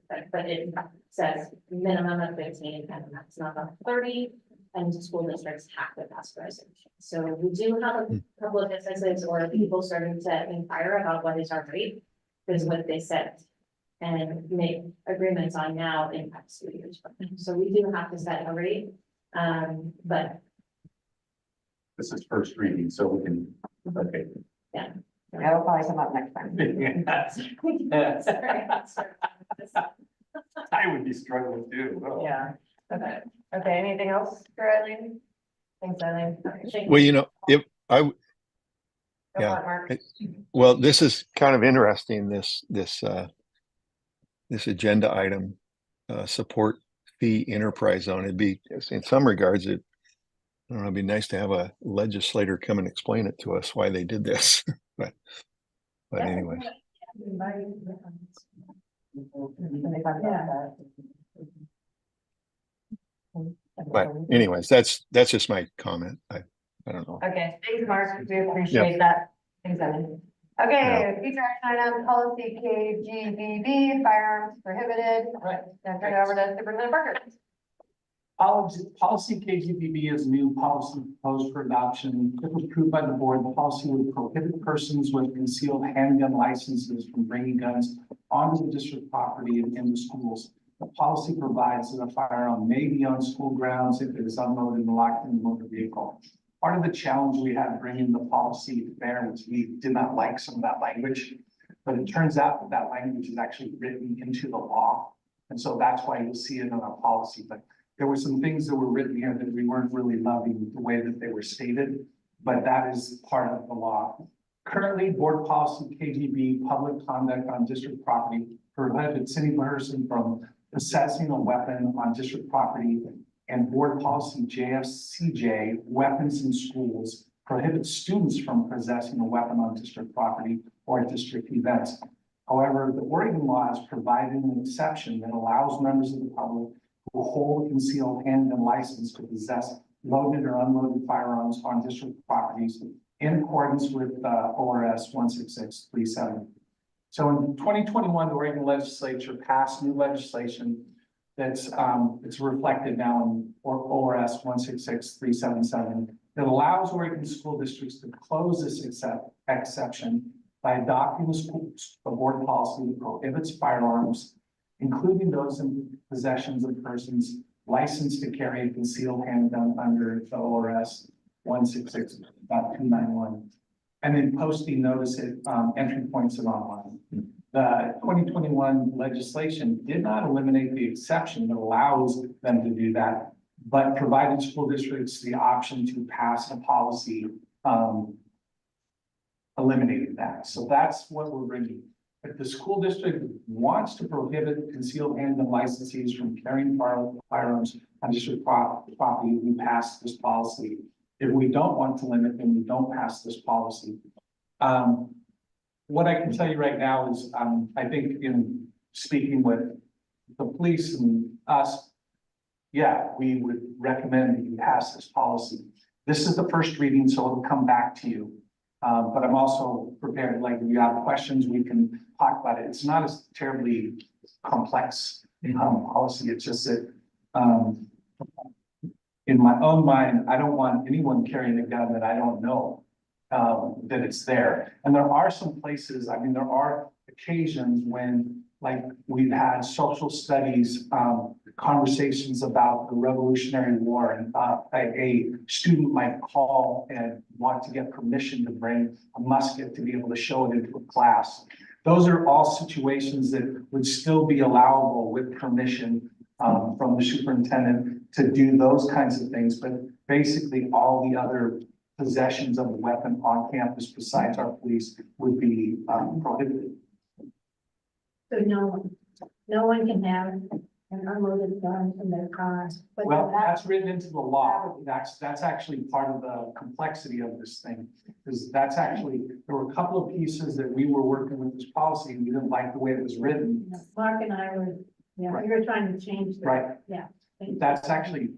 Speaker 11: but it says minimum of 15 and maximum of 30. And school districts have to pass a resolution. So we do have a couple of businesses or people starting to inquire about what is our rate. Because what they said and make agreements on now impacts the years. So we do have to set a rate, but
Speaker 14: This is first reading, so we can, okay.
Speaker 1: That'll probably come up next time.
Speaker 14: I would be struggling too. Oh.
Speaker 1: Yeah, okay, okay, anything else for Eileen? Thanks, Eileen.
Speaker 2: Well, you know, if I,
Speaker 1: Go
Speaker 2: yeah.
Speaker 1: for it, Mark.
Speaker 2: well, this is kind of interesting, this agenda item, support fee enterprise zone. It'd be, in some regards, I don't know, it'd be nice to have a legislator come and explain it to us why they did this, but anyway. But anyways, that's just my comment. I don't know.
Speaker 1: Okay, thanks, Mark, we appreciate that. Thanks, Eileen. Okay, future action item, policy KGBB, firearms prohibited.
Speaker 6: Right.
Speaker 1: Then turn it over to Superintendent Parker.
Speaker 6: Policy KGBB is a new policy proposed for adoption. If approved by the board, the policy would prohibit persons with concealed handgun licenses from bringing guns onto the district property and into schools. The policy provides that a firearm may be on school grounds if it is unloaded and locked in the motor vehicle. Part of the challenge we had bringing the policy to bear was we did not like some of that language, but it turns out that that language is actually written into the law. And so that's why you'll see it in our policy. But there were some things that were written here that we weren't really loving the way that they were stated, but that is part of the law. Currently, board policy KGB, public conduct on district property, prohibits any person from possessing a weapon on district property, and board policy JFCJ, weapons in schools, prohibits students from possessing a weapon on district property or at district events. However, the Oregon law has provided an exception that allows members of the public who hold a concealed handgun license to possess loaded or unloaded firearms on district properties in accordance with ORS 16637. So in 2021, the Oregon legislature passed new legislation that's it's reflected now in ORS 16637 that allows Oregon school districts to close this exception by adopting a board policy that prohibits firearms, including those in possessions of persons licensed to carry a concealed handgun under the ORS 166.291, and then posting notice at entry points and online. The 2021 legislation did not eliminate the exception that allows them to do that, but provided school districts the option to pass a policy eliminating that. So that's what we're bringing. If the school district wants to prohibit concealed handgun licensees from carrying firearms on district property, we pass this policy. If we don't want to limit them, we don't pass this policy. What I can tell you right now is, I think in speaking with the police and us, yeah, we would recommend that you pass this policy. This is the first reading, so it'll come back to you. But I'm also prepared, like, if you have questions, we can talk about it. It's not a terribly complex policy. It's just that in my own mind, I don't want anyone carrying a gun that I don't know that it's there. And there are some places, I mean, there are occasions when, like, we've had social studies conversations about the Revolutionary War, and a student might call and want to get permission to bring a musket to be able to show it into a class. Those are all situations that would still be allowable with permission from the superintendent to do those kinds of things. But basically, all the other possessions of the weapon on campus besides our police would be prohibited.
Speaker 8: So no one can have an unloaded gun in their car. But
Speaker 6: Well, that's written into the law. That's actually part of the complexity of this thing. Because that's actually, there were a couple of pieces that we were working with this policy and we didn't like the way it was written.
Speaker 8: Mark and I were, yeah,
Speaker 6: Right.
Speaker 8: we were trying to change that.
Speaker 6: Right.
Speaker 8: Yeah.
Speaker 6: That's actually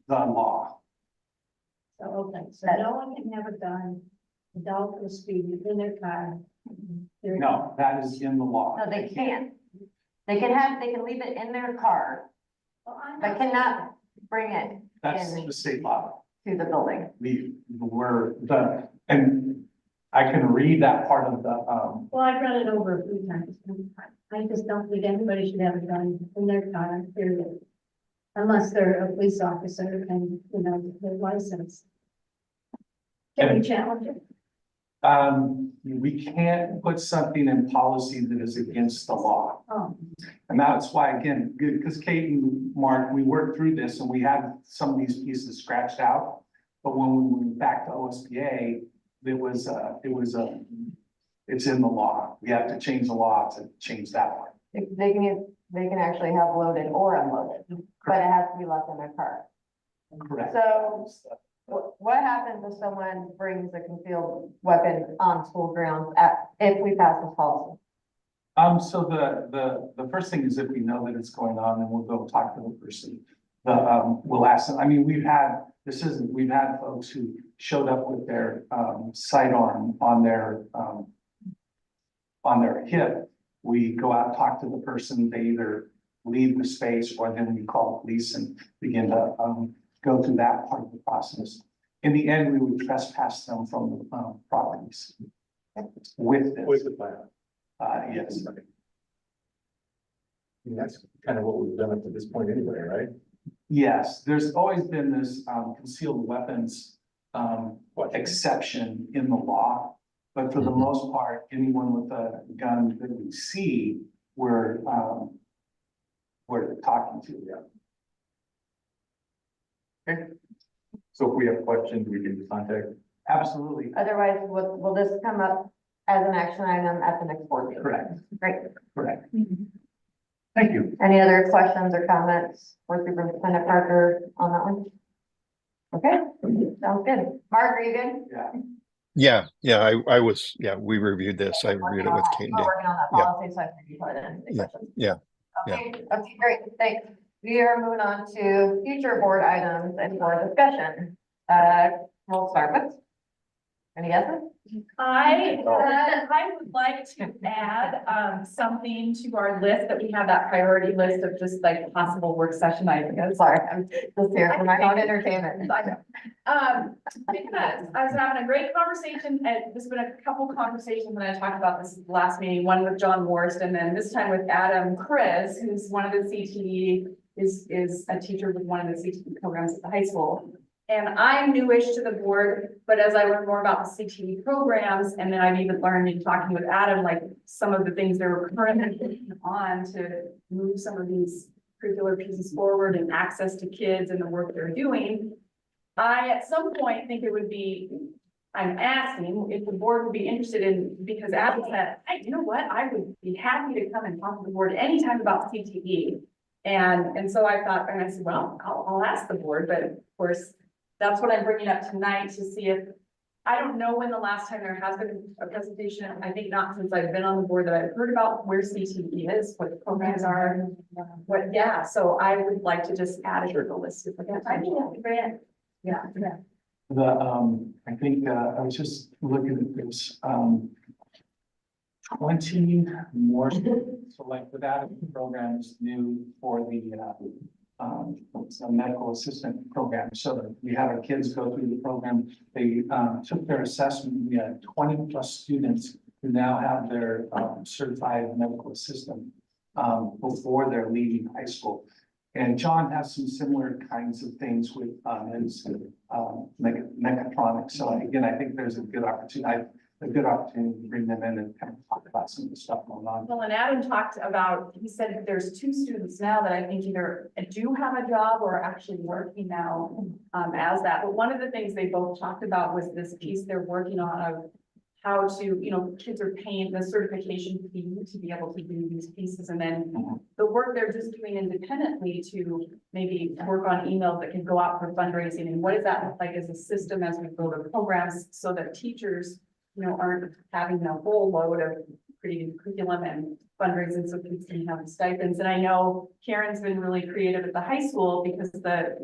Speaker 6: the law.
Speaker 8: So, okay, so no one can have a gun, adult or student in their car.
Speaker 6: No, that is in the law.
Speaker 1: No, they can't. They can leave it in their car, but cannot bring it
Speaker 6: That's the state law.
Speaker 1: to the building.
Speaker 6: And I can read that part of the,
Speaker 8: Well, I've read it over a few times. I just don't think anybody should have a gun in their car, period. Unless they're a police officer and, you know, their license. Can be challenging.
Speaker 6: We can't put something in policy that is against the law.
Speaker 8: Oh,
Speaker 6: And that's why, again, good, because Kate and Mark, we worked through this and we had some of these pieces scratched out. But when we went back to OSBA, it's in the law. We have to change the law to change that one.
Speaker 1: They can actually have loaded or unloaded, but it has to be left in their car.
Speaker 6: Correct.
Speaker 1: So what happens if someone brings a concealed weapon on school grounds if we pass this policy?
Speaker 6: So the first thing is if we know that it's going on, then we'll go talk to the person. We'll ask them, I mean, we've had folks who showed up with their, sidearm on their hip. We go out and talk to the person, they either leave the space or then we call police and begin to, go through that part of the process. In the end, we would trespass them from the, properties. With this.
Speaker 14: With the plan.
Speaker 6: Yes.
Speaker 14: I mean, that's kind of what we've done up to this point anyway, right?
Speaker 6: Yes, there's always been this concealed weapons exception in the law. But for the most part, anyone with a gun that we see, we're talking to them.
Speaker 14: Okay. So if we have questions, we can contact.
Speaker 6: Absolutely,
Speaker 1: Otherwise, will this come up as an action item at the next board meeting?
Speaker 6: correct,
Speaker 1: Great.
Speaker 6: correct. Thank you.
Speaker 1: Any other questions or comments for Superintendent Parker on that one? Okay, sounds good. Mark, are you good?
Speaker 6: Yeah.
Speaker 2: We reviewed this. I reviewed it with Kate and
Speaker 1: We're
Speaker 2: Dave.
Speaker 1: working on that
Speaker 2: Yeah.
Speaker 1: policy, so I can be put in any
Speaker 2: Yeah,
Speaker 1: questions.
Speaker 2: yeah,
Speaker 1: Okay, great, thanks. We are moving on to future board items and board discussion. We'll start with. Any guesses?
Speaker 7: I would like to add, something to our list, that we have that priority list of just like possible work session items.
Speaker 1: Sorry, I'm just here for my own entertainment.
Speaker 7: Because I was having a great conversation, and there's been a couple conversations when I talked about this last meeting, one with John Worst, and then this time with Adam Kriz, who's one of the CTE, is a teacher with one of the CTE programs at the high school. And I'm newish to the board, but as I learn more about the CTE programs, and then I've even learned in talking with Adam, like some of the things they're currently working on to move some of these curricular pieces forward and access to kids and the work they're doing. I, at some point, think it would be, I'm asking if the board would be interested in, because Adam said, hey, you know what? I would be happy to come and talk to the board anytime about CTE. And so I thought, and I said, well, I'll ask the board, but of course, that's what I'm bringing up tonight to see if, I don't know when the last time there has been a presentation. I think not since I've been on the board that I've heard about where CTE is, what the programs are, yeah. So I would like to just add it to the list. I think that'd be great. Yeah.
Speaker 6: I think, I was just looking at this, 20 more, so like the data program is new for the, it's a medical assistant program. So we had our kids go through the program. They, took their assessment. We had 20 plus students who now have their, certified medical assistant, before they're leaving high school. And John has some similar kinds of things with, his, mechatronics. So again, I think there's a good opportunity to bring them in and kind of talk about some of the stuff going on.
Speaker 7: Well, and Adam talked about, he said that there's 2 students now that I think either do have a job or are actually working now as that. But one of the things they both talked about was this piece they're working on of how to, you know, kids are paying the certification fee to be able to do these pieces. And then the work they're just doing independently to maybe work on emails that can go out for fundraising. And what does that look like as a system as we build our programs so that teachers, you know, aren't having the whole load of creating curriculum and fundraising so kids can have stipends. And I know Karen's been really creative at the high school because the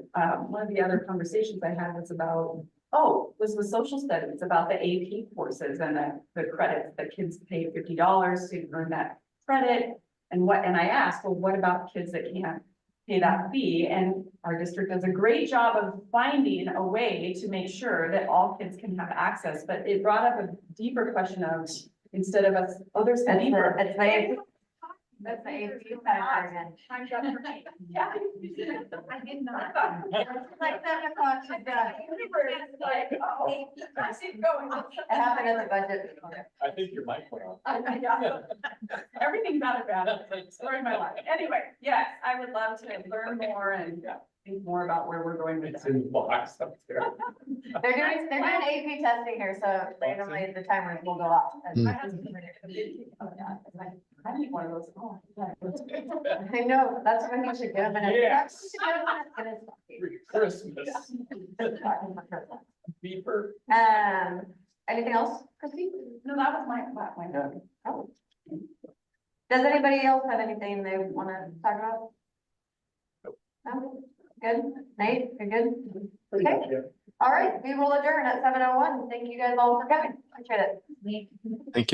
Speaker 7: one of the other conversations I had was about, was with social studies about the AP courses and the credits that kids pay $50 to earn that credit. And I asked, well, what about kids that can't pay that fee? And our district does a great job of finding a way to make sure that all kids can have access. But it brought up a deeper question of, instead of us, there's a deeper.
Speaker 1: That's the AP factor again.
Speaker 7: Time's up for me. Yeah. I did not.
Speaker 1: Like 7 o'clock, she's done.
Speaker 7: It's like, oh, I see it going.
Speaker 1: It happened at the budget.
Speaker 14: I think your mic went off.
Speaker 7: Yeah. Everything about it bad, story of my life. Anyway, yes, I would love to learn more and think more about where we're going with
Speaker 14: It's
Speaker 7: that.
Speaker 14: in the box up there.
Speaker 1: They're doing AP testing here, so randomly the timers will go off.
Speaker 2: Hmm.
Speaker 7: My husband did oh, yeah, it's like, I need one of those. Oh, yeah.
Speaker 1: I know, that's when you should give them an.
Speaker 14: Yes.
Speaker 1: That's what you should give them
Speaker 14: For Christmas. Beeper.
Speaker 1: Anything else, Christie?
Speaker 7: No, that was my.
Speaker 1: Oh. Does anybody else have anything they want to talk about? No? Good. Nate, you're good? Okay. All right, we will adjourn at 7:01. Thank you guys all for coming. Appreciate it.
Speaker 2: Thank you.